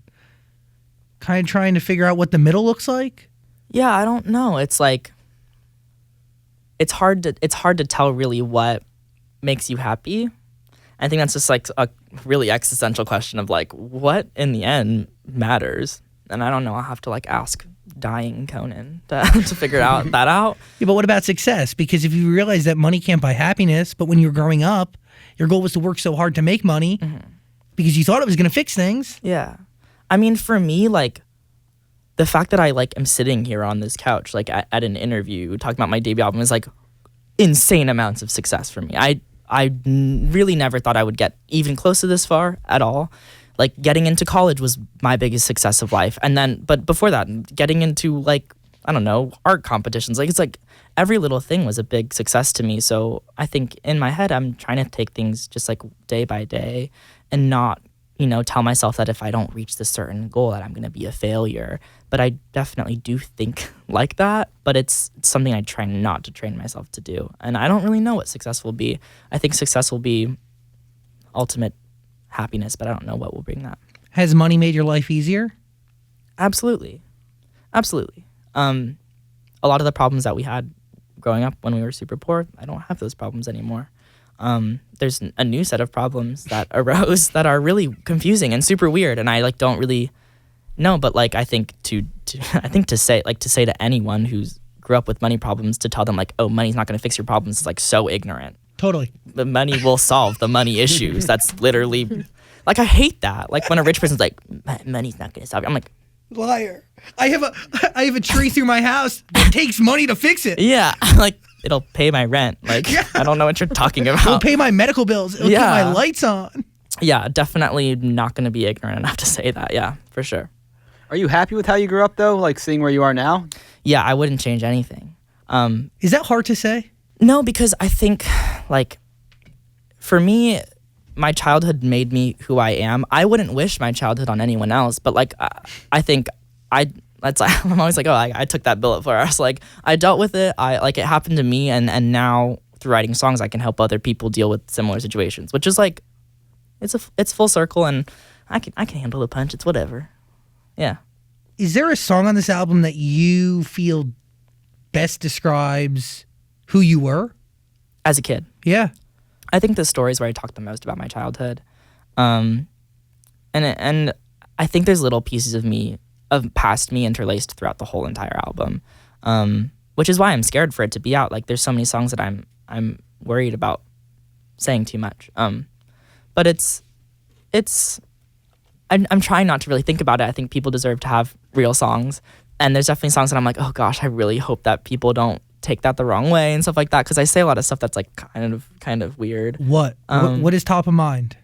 kind of trying to figure out what the middle looks like? Yeah, I don't know. It's like it's hard to tell really what makes you happy. I think that's just like a really existential question of like what in the end matters. And I don't know. I'll have to like ask dying Conan to figure that out. Yeah, but what about success? Because if you realize that money can't buy happiness, but when you're growing up, your goal was to work so hard to make money. Because you thought it was going to fix things. Yeah. I mean, for me, like, the fact that I, like, am sitting here on this couch, like, at an interview talking about my debut album is, like, insane amounts of success for me. I really never thought I would get even close to this far at all. Like, getting into college was my biggest success of life. And then, but before that, getting into, like, I don't know, art competitions. Like, it's like every little thing was a big success to me. So I think in my head, I'm trying to take things just, like, day by day. And not, tell myself that if I don't reach this certain goal that I'm going to be a failure. But I definitely do think like that. But it's something I try not to train myself to do. And I don't really know what success will be. I think success will be ultimate happiness, but I don't know what will bring that. Has money made your life easier? Absolutely. Absolutely. A lot of the problems that we had growing up when we were super poor, I don't have those problems anymore. There's a new set of problems that arose that are really confusing and super weird, and I like don't really know. But like I think to say to anyone who's grew up with money problems, to tell them like, oh, money's not going to fix your problems is like so ignorant. Totally. The money will solve the money issues. That's literally like I hate that. Like when a rich person's like, money's not going to solve it. I'm like, liar. I have a tree through my house that takes money to fix it. Yeah, like. It'll pay my rent. Like, I don't know what you're talking about. It'll pay my medical bills. It'll keep my lights on. Yeah, definitely not going to be ignorant enough to say that. Yeah, for sure. Are you happy with how you grew up, though? Like, seeing where you are now? Yeah, I wouldn't change anything. Is that hard to say? No, because I think, like, for me, my childhood made me who I am. I wouldn't wish my childhood on anyone else, but, like, I think that's I'm always like, oh, I took that bullet for us. Like I dealt with it. It happened to me, and now through writing songs, I can help other people deal with similar situations, which is like, it's full circle, and I can handle the punch. It's whatever. Yeah. Is there a song on this album that you feel best describes who you were As a kid? Yeah. I think the stories where I talk the most about my childhood, and I think there's little pieces of past me interlaced throughout the whole entire album, which is why I'm scared for it to be out. Like there's so many songs that I'm worried about saying too much. But I'm trying not to really think about it. I think people deserve to have real songs, and there's definitely songs that I'm like, oh gosh, I really hope that people don't take that the wrong way and stuff like that, because I say a lot of stuff that's like kind of weird. What is top of mind?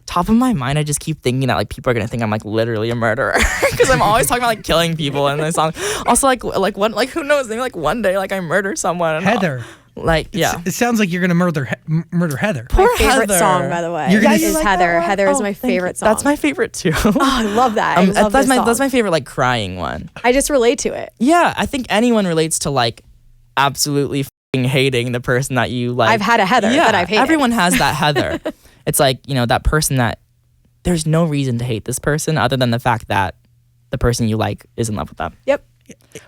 Top of my mind, I just keep thinking that like people are gonna think I'm like literally a murderer because I'm always talking about like killing people in this song. Also like who knows? Maybe like one day like I murder someone. Heather. It sounds like you're gonna murder Heather. My favorite Heather. song, by the way, You're gonna is like Heather. Heather is Oh, my thank you. favorite song. That's my favorite too. Oh, I love that. I love this song. That's my favorite like crying one. I just relate to it. Yeah, I think anyone relates to like absolutely f***ing hating the person that you like. I've had a Heather that I've hated. Everyone has that Heather. It's like, that person that there's no reason to hate this person other than the fact that the person you like is in love with them. Yep.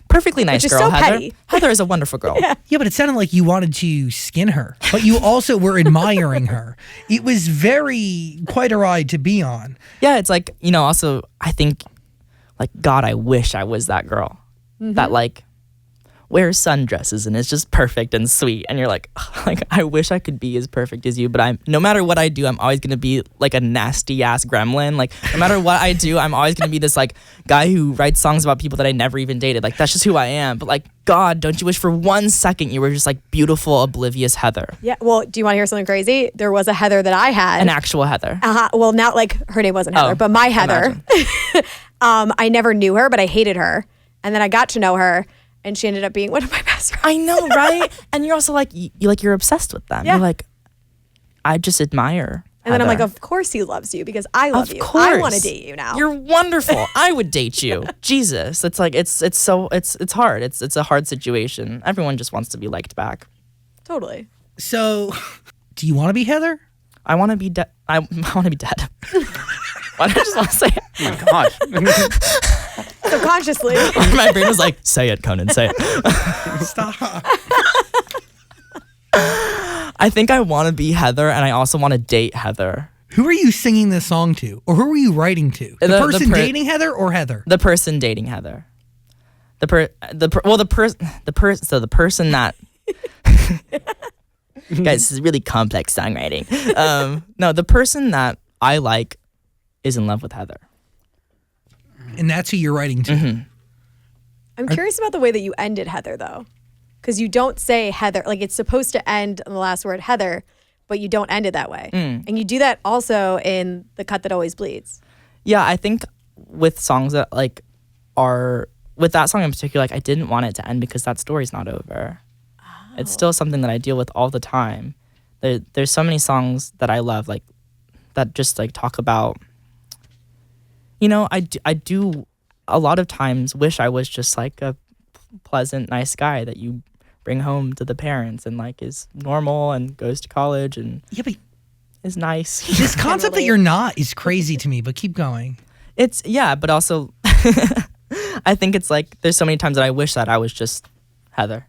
Perfectly nice Which is girl, so Heather. petty. Heather is a wonderful girl. Yeah, but it sounded like you wanted to skin her, but you also were admiring her. It was quite a ride to be on. Yeah, it's like, also I think like, God, I wish I was that girl that like wears sundresses and is just perfect and sweet. And you're like I wish I could be as perfect as you, but no matter what I do, I'm always going to be like a nasty ass gremlin. Like no matter what I do, I'm always going to be this like guy who writes songs about people that I never even dated. Like that's just who I am. But like, God, don't you wish for 1 second you were just like beautiful, oblivious Heather? Yeah. Well, do you want to hear something crazy? There was a Heather that I had. An actual Heather. Well, now like her name wasn't Heather, but my Heather. I never knew her, but I hated her. And then I got to know her, and she ended up being one of my best friends. I know, right? And you're also like, you're obsessed with them. Yeah. You're like, I just admire. And then I'm like, Heather. of course he loves you because I love Of you. course. I want to date you now. You're wonderful. I would date you. Jesus. It's like it's hard. It's a hard situation. Everyone just wants to be liked back. Totally. So, do you want to be Heather? I want to be dead. I want to be dead. Why did I just want to say it? Oh my gosh. Subconsciously. My brain was like, say it, Conan, say it. Stop. I think I want to be Heather, and I also want to date Heather. Who are you singing this song to, or who are you writing to? The person dating Heather or Heather? The person dating Heather. The person that. Guys, this is really complex songwriting. No, the person that I like is in love with Heather. And that's who you're writing to. I'm curious about the way that you ended Heather, though. Because you don't say Heather. Like, it's supposed to end on the last word, Heather, but you don't end it that way. And you do that also in The Cut That Always Bleeds. Yeah, I think with songs that like with that song in particular, like I didn't want it to end because that story's not over. Oh. It's still something that I deal with all the time. There's so many songs that I love, like that just like talk about, I do a lot of times wish I was just like a pleasant, nice guy that you bring home to the parents and like is normal and goes to college and is nice. This concept that you're not is crazy to me, but keep going. But also I think it's like there's so many times that I wish that I was just Heather,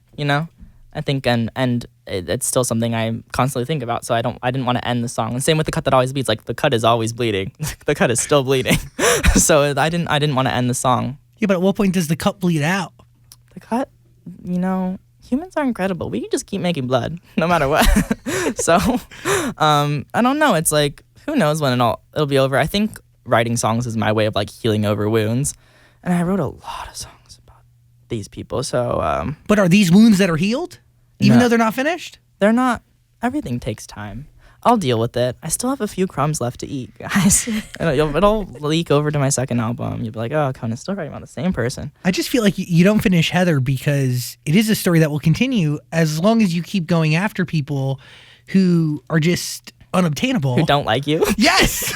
I think and it's still something I constantly think about, so I didn't want to end the song. And same with The Cut That Always Bleeds, like the cut is always bleeding. The cut is still bleeding. So I didn't want to end the song. Yeah, but at what point does the cut bleed out? The cut, humans are incredible. We can just keep making blood no matter what. So I don't know. It's like, who knows when it'll be over. I think writing songs is my way of like healing over wounds. And I wrote a lot of songs about these people. So But are these wounds that are healed? Even No. though they're not finished? they're not. Everything takes time. I'll deal with it. I still have a few crumbs left to eat, guys. It'll leak over to my second album. You'll be like, oh, Conan's still writing about the same person. I just feel like you don't finish Heather because it is a story that will continue as long as you keep going after people who are just unobtainable. Who don't like you? Yes!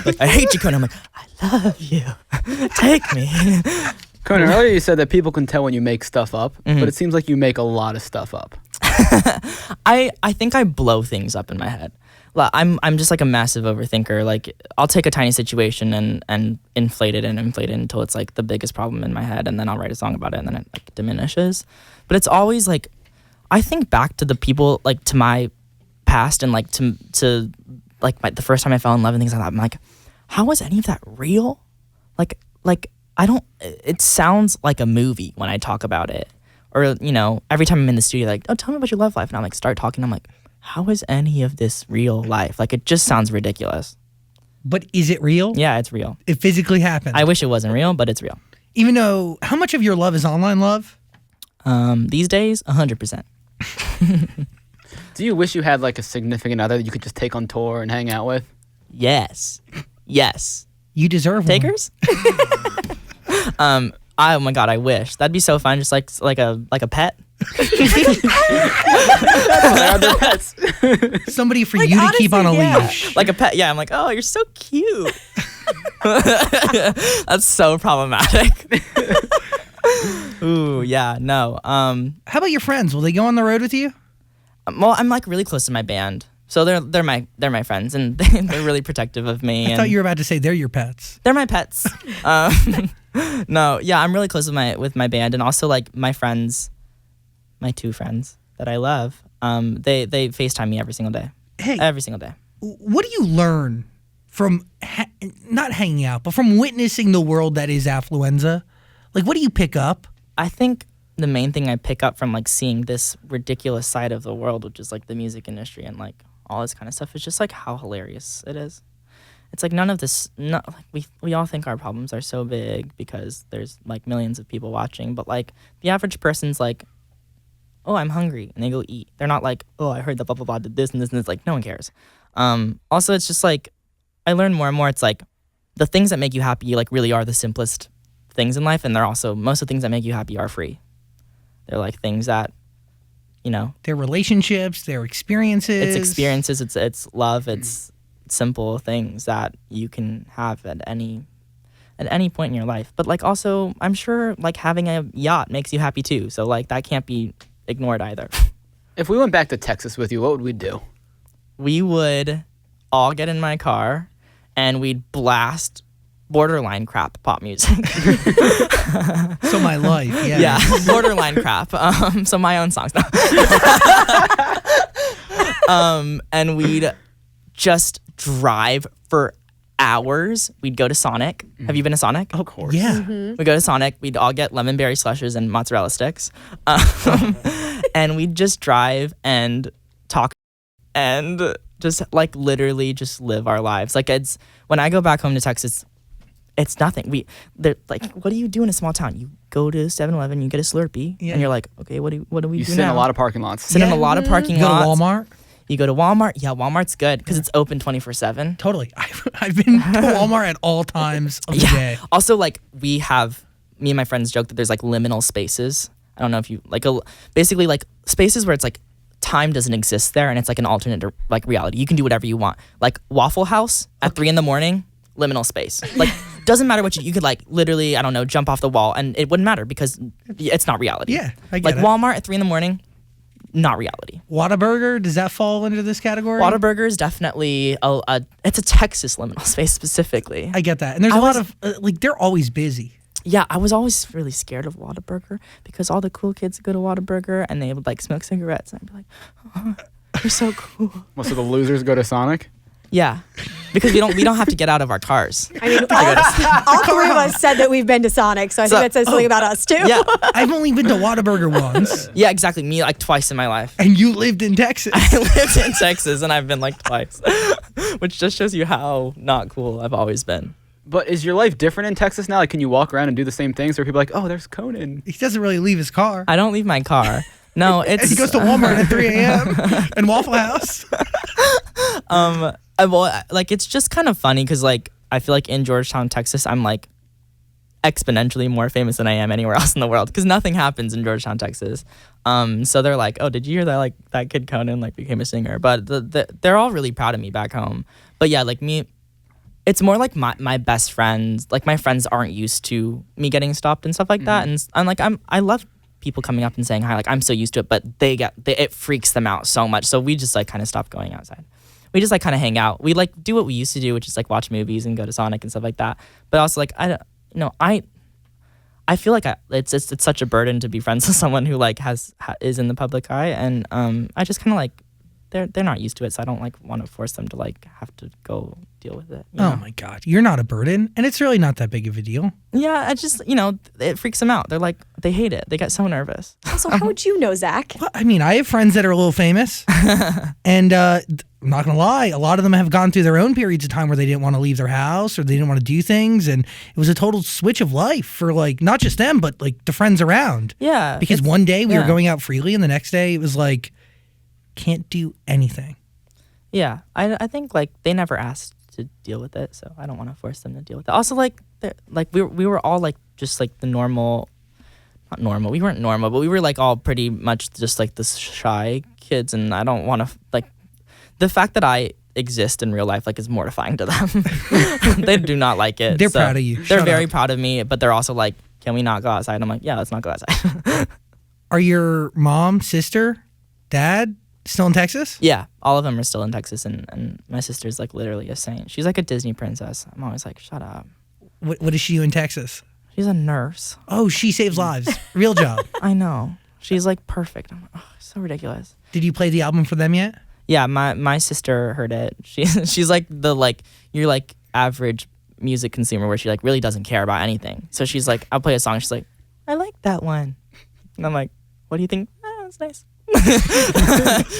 Like, I hate you, Conan. I'm like, I love you. Take me. Conan, earlier you said that people can tell when you make stuff up, Mm-hmm. but it seems like you make a lot of stuff up. I think I blow things up in my head. I'm just like a massive overthinker. Like I'll take a tiny situation and inflate it until it's like the biggest problem in my head, and then I'll write a song about it, and then it like diminishes. But it's always like I think back to the people, like to my past, and like to like the first time I fell in love and things like that. I'm like, how was any of that real? Like I don't. It sounds like a movie when I talk about it, or every time I'm in the studio, like, oh, tell me about your love life, and I'm like, start talking. I'm like, how is any of this real life? Like, it just sounds ridiculous. But is it real? Yeah, it's real. It physically happened. I wish it wasn't real, but it's real. Even though, how much of your love is online love? These days, 100%. Do you wish you had like a significant other that you could just take on tour and hang out with? Yes. You deserve one. Takers? Oh my god, I wish. That'd be so fun, just like a pet. They're pets. Somebody for Like, you to keep on a honestly, yeah. leash. Like a pet. Yeah, I'm like, oh, you're so cute. That's so problematic. Ooh, yeah, no. How about your friends? Will they go on the road with you? Well, I'm like really close to my band, so they're my friends, and they're really protective of me. I thought you were about to say they're your pets. They're my pets. No, yeah, I'm really close with my band, and also like my friends, my two friends that I love. They FaceTime me every single day. Hey, Every single day. what do you learn from not hanging out, but from witnessing the world that is Affluenza? Like, what do you pick up? I think the main thing I pick up from like seeing this ridiculous side of the world, which is like the music industry and like all this kind of stuff, is just like how hilarious it is. It's like none of this. Like we all think our problems are so big because there's like millions of people watching, but like the average person's like, oh, I'm hungry, and they go eat. They're not like, oh, I heard that blah blah blah did this and this and this. Like no one cares. Also, it's just like I learn more and more. It's like the things that make you happy like really are the simplest things in life, and they're also most of the things that make you happy are free. They're like things that, Their relationships, their experiences. it's experiences, it's love, it's simple things that you can have at any point in your life. But like also, I'm sure like having a yacht makes you happy too. So like that can't be ignored either. If we went back to Texas with you, what would we do? We would all get in my car and we'd blast borderline crap pop music. So my life, yeah. Yeah, borderline crap. So my own songs. And we'd just drive for hours. We'd go to Sonic. Have you been to Sonic? Of course. Yeah. We'd go to Sonic. We'd all get lemon berry slushes and mozzarella sticks. And we'd just drive and talk and just like literally just live our lives. Like it's when I go back home to Texas, it's nothing. They're like, what do you do in a small town? You go to 7-Eleven, you get a Slurpee, Yeah. and you're like, okay, what do we You do sit now? in a lot of parking lots. Sit in Yeah. a lot of parking You go to lots. Walmart? You go to Walmart. Yeah, Walmart's good because it's open 24/7. Totally. I've been to Walmart at all times of the day. Also, like me and my friends joke that there's like liminal spaces. I don't know if you like basically like spaces where it's like time doesn't exist there and it's like an alternate like reality. You can do whatever you want. Like Waffle House at 3 a.m, liminal space. Like doesn't matter what you could like literally, I don't know, jump off the wall and it wouldn't matter because it's not reality. Yeah, I get like it. Walmart at 3 a.m, not reality. Whataburger, does that fall into this category? Whataburger is definitely it's a Texas liminal space specifically. I get that. And there's a lot of, like, they're always busy. Yeah, I was always really scared of Whataburger because all the cool kids would go to Whataburger and they would like smoke cigarettes and I'd be like, oh, you're so cool. Most of the losers go to Sonic. Yeah, because we don't have to get out of our cars. I mean, all three of us said that we've been to Sonic, so I think that says something about us too. Yeah, I've only been to Whataburger once, yeah, exactly. Me like twice in my life. and you lived in Texas. I lived in Texas and I've been like twice, which just shows you how not cool I've always been. But is your life different in Texas now? Like, can you walk around and do the same things? Or are people like, oh, there's Conan? He doesn't really leave his car. I don't leave my car. No, it's And he goes to Walmart at 3 a.m. and Waffle House. well, like it's just kind of funny because like I feel like in Georgetown, Texas, I'm like exponentially more famous than I am anywhere else in the world because nothing happens in Georgetown, Texas. So they're like, oh, did you hear that like that kid Conan like became a singer? But they're all really proud of me back home. But yeah, like me it's more like my best friends, like my friends aren't used to me getting stopped and stuff like that. And I'm like, I love people coming up and saying hi. Like I'm so used to it, but it freaks them out so much. So we just like kind of stopped going outside. We just like kind of hang out. We like do what we used to do, which is like watch movies and go to Sonic and stuff like that. But also like I feel like it's such a burden to be friends with someone who like is in the public eye, and I just kind of like they're not used to it, so I don't like want to force them to like have to go deal with it. Oh my God, you're not a burden, and it's really not that big of a deal. Yeah, I just it freaks them out. They're like they hate it. They get so nervous. So how would you know, Zach? Well, I mean, I have friends that are a little famous, and I'm not gonna lie, a lot of them have gone through their own periods of time where they didn't want to leave their house or they didn't want to do things, and it was a total switch of life for like not just them but like the friends around. Yeah, because one day we were going out freely, and the next day it was like can't do anything. Yeah, I think like they never asked to deal with it, so I don't want to force them to deal with it. Also, like we were all like just like the normal, not normal. We weren't normal, but we were like all pretty much just like the shy kids, and I don't want to like the fact that I exist in real life like is mortifying to them. They do not like it. They're proud of you. They're Shut very up. proud of me, but they're also like, can we not go outside? I'm like, yeah, let's not go outside. Are your mom, sister, dad still in Texas? Yeah, all of them are still in Texas, and my sister's like literally a saint. She's like a Disney princess. I'm always like, shut up. What does she do in Texas? She's a nurse. Oh, she saves lives. Real job. I know. She's like perfect. I'm like, oh, so ridiculous. Did you play the album for them yet? Yeah, my sister heard it. She's like the like your like average music consumer where she like really doesn't care about anything. So she's like, I'll play a song. She's like, I like that one, and I'm like, what do you think? Oh, it's nice.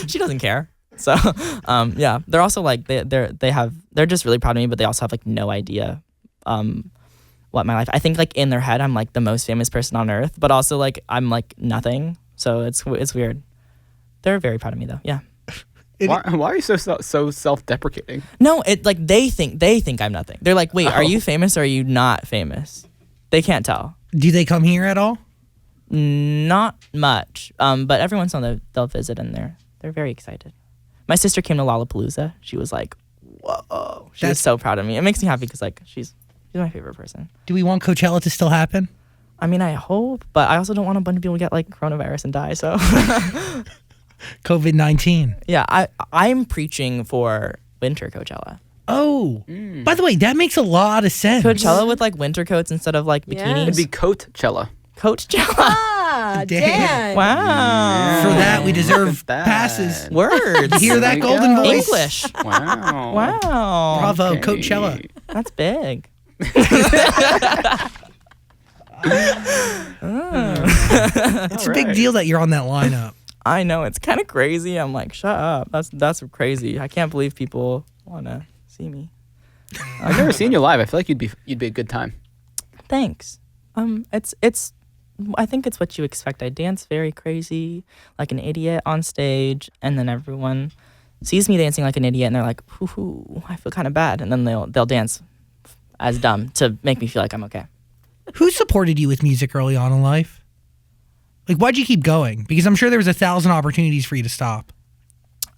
She doesn't care. So yeah, they're also like they're just really proud of me, but they also have like no idea what my life. I think like in their head I'm like the most famous person on earth, but also like I'm like nothing. So it's weird. They're very proud of me though. Yeah. Why are you so self-deprecating? No, it like they think I'm nothing. They're like, wait, are you famous or are you not famous? They can't tell. Do they come here at all? Not much, but every once in a while they'll visit, and they're very excited. My sister came to Lollapalooza. She was like, whoa. She was so proud of me. It makes me happy because like she's my favorite person. Do we want Coachella to still happen? I mean, I hope, but I also don't want a bunch of people to get like coronavirus and die. So COVID-19. yeah, I'm preaching for winter Coachella. Oh, by the way, that makes a lot of sense. Coachella with like winter coats instead of like Yeah. bikinis. It'd be Coachella. Coachella. Ah, Dan. Dan. Wow. For that, we deserve Look at that. passes. Words. Hear that There we golden go. voice? English. Wow. Wow. Bravo, Okay. Coachella. That's big. It's a big deal that you're on that lineup. I know, it's kind of crazy. I'm like, shut up. That's crazy. I can't believe people want to see me. I've never seen you live. I feel like you'd be a good time. Thanks. It's I think it's what you expect. I dance very crazy, like an idiot on stage, and then everyone sees me dancing like an idiot, and they're like, "Hoo, I feel kind of bad," and then they'll dance as dumb to make me feel like I'm okay. Who supported you with music early on in life? Like, why'd you keep going? Because I'm sure there was 1,000 opportunities for you to stop.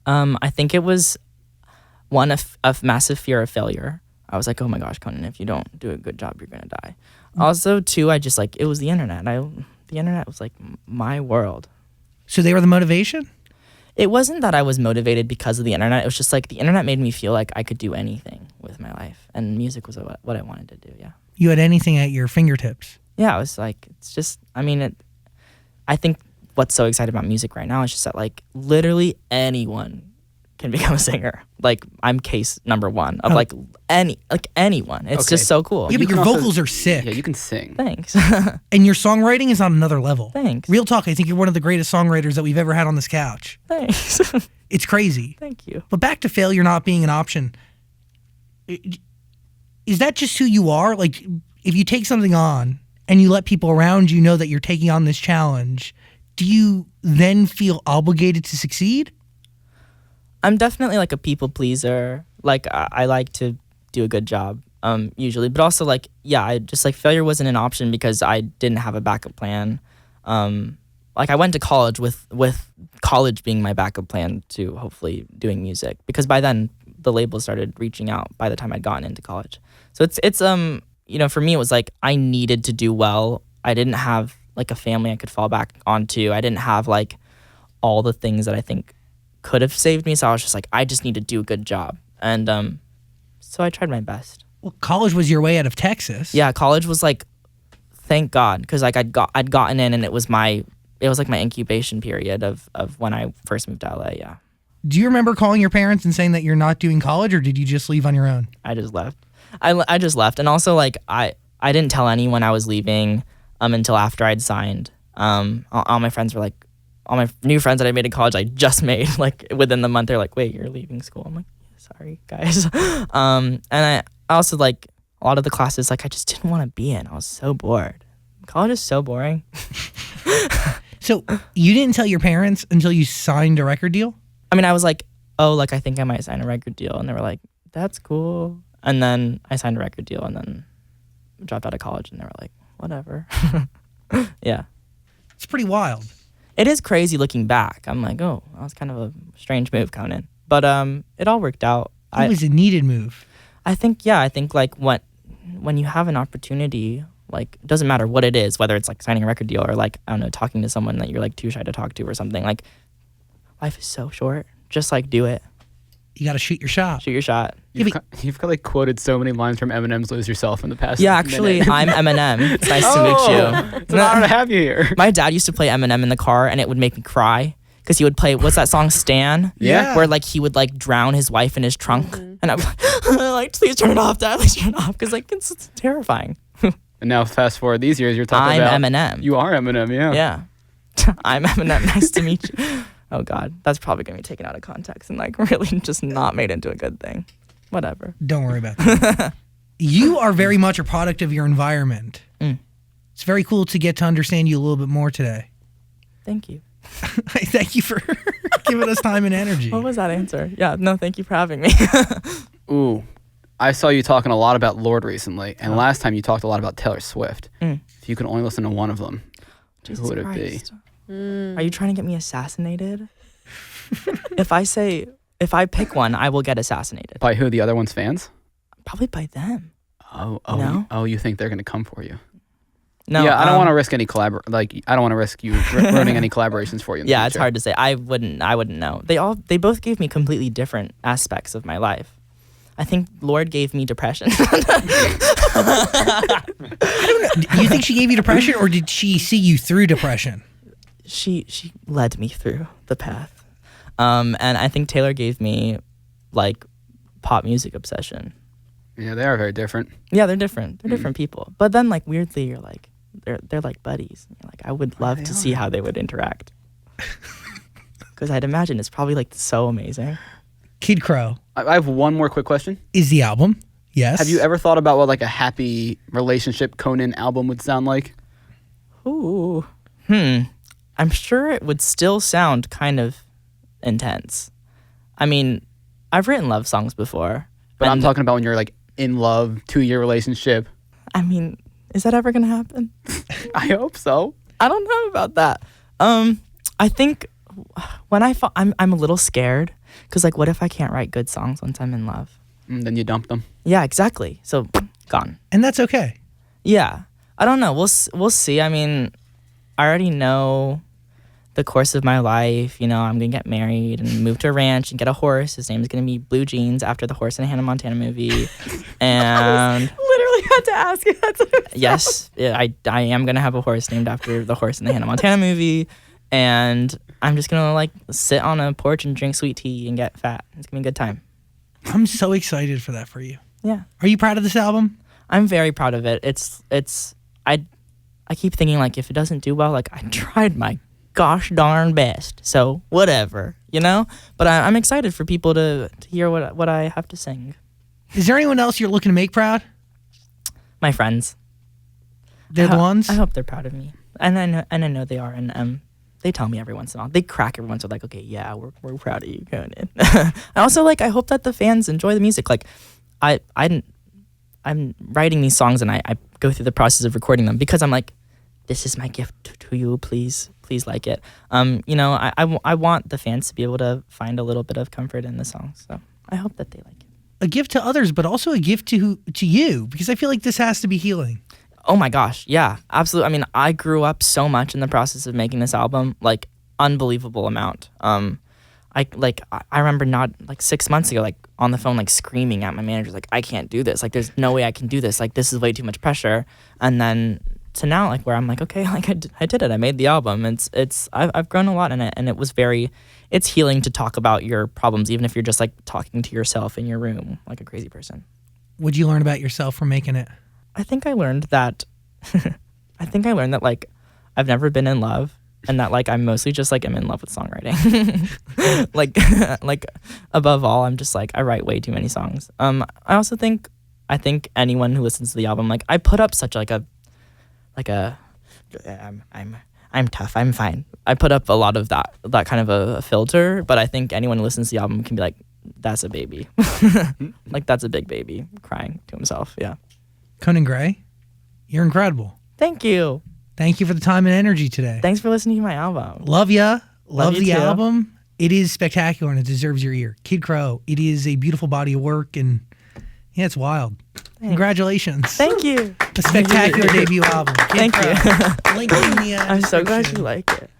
I think it was one of massive fear of failure. I was like, oh my gosh, Conan, if you don't do a good job, you're gonna die. Also, too, I just like, it was the internet. The internet was like my world. So they were the motivation? It wasn't that I was motivated because of the internet. It was just like the internet made me feel like I could do anything with my life, and music was what I wanted to do. Yeah. You had anything at your fingertips. Yeah, I was like, it's just, I mean, I think what's so exciting about music right now is just that like literally anyone can become a singer. Like I'm case number one of like anyone. It's Okay. just so cool. Yeah, but You can your also- vocals are sick. Yeah, you can sing. Thanks. And your songwriting is on another level. Thanks. Real talk, I think you're one of the greatest songwriters that we've ever had on this couch. Thanks. It's crazy. Thank you. But back to failure not being an option. Is that just who you are? Like, if you take something on and you let people around you know that you're taking on this challenge, do you then feel obligated to succeed? I'm definitely like a people pleaser. Like I like to do a good job usually, but also like, yeah, I just like failure wasn't an option because I didn't have a backup plan. Like I went to college with college being my backup plan to hopefully doing music, because by then the label started reaching out by the time I'd gotten into college. So it's for me it was like I needed to do well. I didn't have like a family I could fall back onto. I didn't have like all the things that I think could have saved me. So I was just like, I just need to do a good job. And so I tried my best. Well, college was your way out of Texas. Yeah, college was like, thank God, because like I'd gotten in, and it was like my incubation period of when I first moved to LA. Yeah. Do you remember calling your parents and saying that you're not doing college, or did you just leave on your own? I just left. I just left, and also like I didn't tell anyone I was leaving until after I'd signed. All my friends were like, all my new friends that I made in college, I just made like within the month. They're like, wait, you're leaving school? I'm like, sorry guys. And I also like a lot of the classes like I just didn't want to be in. I was so bored. College is so boring. So you didn't tell your parents until you signed a record deal? I mean, I was like, oh, like I think I might sign a record deal, and they were like, that's cool. And then I signed a record deal, and then dropped out of college, and they were like, whatever. Yeah. It's pretty wild. It is crazy looking back. I'm like, oh, that was kind of a strange move, Conan. But it all worked out. It was a needed move. I think like when you have an opportunity, like it doesn't matter what it is, whether it's like signing a record deal or like, I don't know, talking to someone that you're like too shy to talk to or something. Like life is so short. Just like do it. You got to shoot your shot. Shoot your shot. You've got like quoted so many lines from Eminem's "Lose Yourself" in the past. Yeah, actually, minute. I'm Eminem. It's nice to meet you. It's an honor to have you here. My dad used to play Eminem in the car, and it would make me cry because he would play, what's that song, Stan? Yeah. Where like he would like drown his wife in his trunk, and I was like, please turn it off, Dad. Please turn it off, because like it's terrifying. And now fast forward these years, you're talking about Eminem. You are Eminem, yeah. Yeah. I'm Eminem. Nice to meet you. Oh God, that's probably gonna be taken out of context and like really just not made into a good thing. Whatever. Don't worry about that. You are very much a product of your environment. It's very cool to get to understand you a little bit more today. Thank you. Thank you for giving us time and energy. What was that answer? Yeah, no, thank you for having me. Ooh, I saw you talking a lot about Lorde recently, and last time you talked a lot about Taylor Swift. If you could only listen to one of them, who would it be? Are you trying to get me assassinated? If I pick one, I will get assassinated. By who? The other one's fans? Probably by them. Oh, you think they're gonna come for you? No. Yeah, I don't want to risk any I don't want to risk you ruining any collaborations for you. In the Yeah, it's future. hard to say. I wouldn't know. They both gave me completely different aspects of my life. I think Lorde gave me depression. Do you think she gave you depression, or did she see you through depression? She led me through the path. And I think Taylor gave me like pop music obsession. Yeah, they are very different. Yeah, they're different. They're different people. But then like weirdly you're like they're like buddies. You're like I would love to see how they would interact. Cuz I'd imagine it's probably like so amazing. Kid Krow I have one more quick question. is the album. Yes. Have you ever thought about what like a happy relationship Conan album would sound like? Ooh. I'm sure it would still sound kind of intense. I mean, I've written love songs before. But I'm talking about when you're like in love, 2-year relationship. I mean, is that ever gonna happen? I hope so. I don't know about that. I think when I'm a little scared because like, what if I can't write good songs once I'm in love? Then you dump them. Yeah, exactly. So gone. And that's okay. Yeah, I don't know. We'll see. I mean, I already know the course of my life. You know, I'm gonna get married and move to a ranch and get a horse. His name is gonna be Blue Jeans after the horse in the Hannah Montana movie. And Literally had to ask you that. yes, I am gonna have a horse named after the horse in the Hannah Montana movie. And I'm just gonna like sit on a porch and drink sweet tea and get fat. It's gonna be a good time. I'm so excited for that for you. Yeah, Are you proud of this album? I'm very proud of it. I keep thinking like if it doesn't do well, like I tried my gosh darn best. So whatever, you know. But I'm excited for people to hear what I have to sing. Is there anyone else you're looking to make proud? My friends. They're the ones? I hope they're proud of me, and I know they are. And they tell me every once in a while. They crack every once in a while, like, okay, yeah, we're proud of you, Conan. I also like I hope that the fans enjoy the music. Like, I'm writing these songs and I go through the process of recording them because I'm like, this is my gift to you. Please like it. You know, I want the fans to be able to find a little bit of comfort in the songs. So I hope that they like it. a gift to others, but also a gift to you, because I feel like this has to be healing. Oh my gosh, yeah, absolutely. I mean, I grew up so much in the process of making this album, like unbelievable amount. I remember not like 6 months ago, like on the phone, like screaming at my manager, like I can't do this. Like there's no way I can do this. Like this is way too much pressure. And then to now, like where I'm like, okay, like I did it. I made the album. I've grown a lot in it, and it's healing to talk about your problems, even if you're just like talking to yourself in your room like a crazy person. What'd you learn about yourself from making it? I think I learned that like I've never been in love, and that like I'm mostly just like I'm in love with songwriting. like above all, I'm just like I write way too many songs. I also think anyone who listens to the album, like I put up such I'm tough, I'm fine. I put up a lot of that kind of a filter, but I think anyone who listens to the album can be like, that's a baby. Like that's a big baby crying to himself. Yeah. Conan Gray, you're incredible. Thank you. Thank you for the time and energy today. Thanks for listening to my album. Love ya. Love you the too. album. It is spectacular and it deserves your ear. Kid Krow, it is a beautiful body of work, and yeah, it's wild. Congratulations. Thank you. A spectacular debut album. Kid Thank you. Krow. Link in the I'm so glad description. you like it.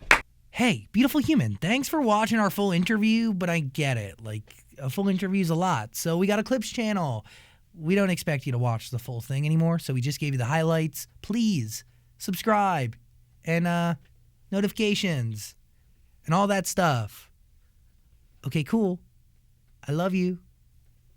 Hey, beautiful human, thanks for watching our full interview, but I get it. Like, a full interview is a lot. So we got a clips channel. We don't expect you to watch the full thing anymore, so we just gave you the highlights. Please subscribe and notifications and all that stuff. Okay, cool. I love you.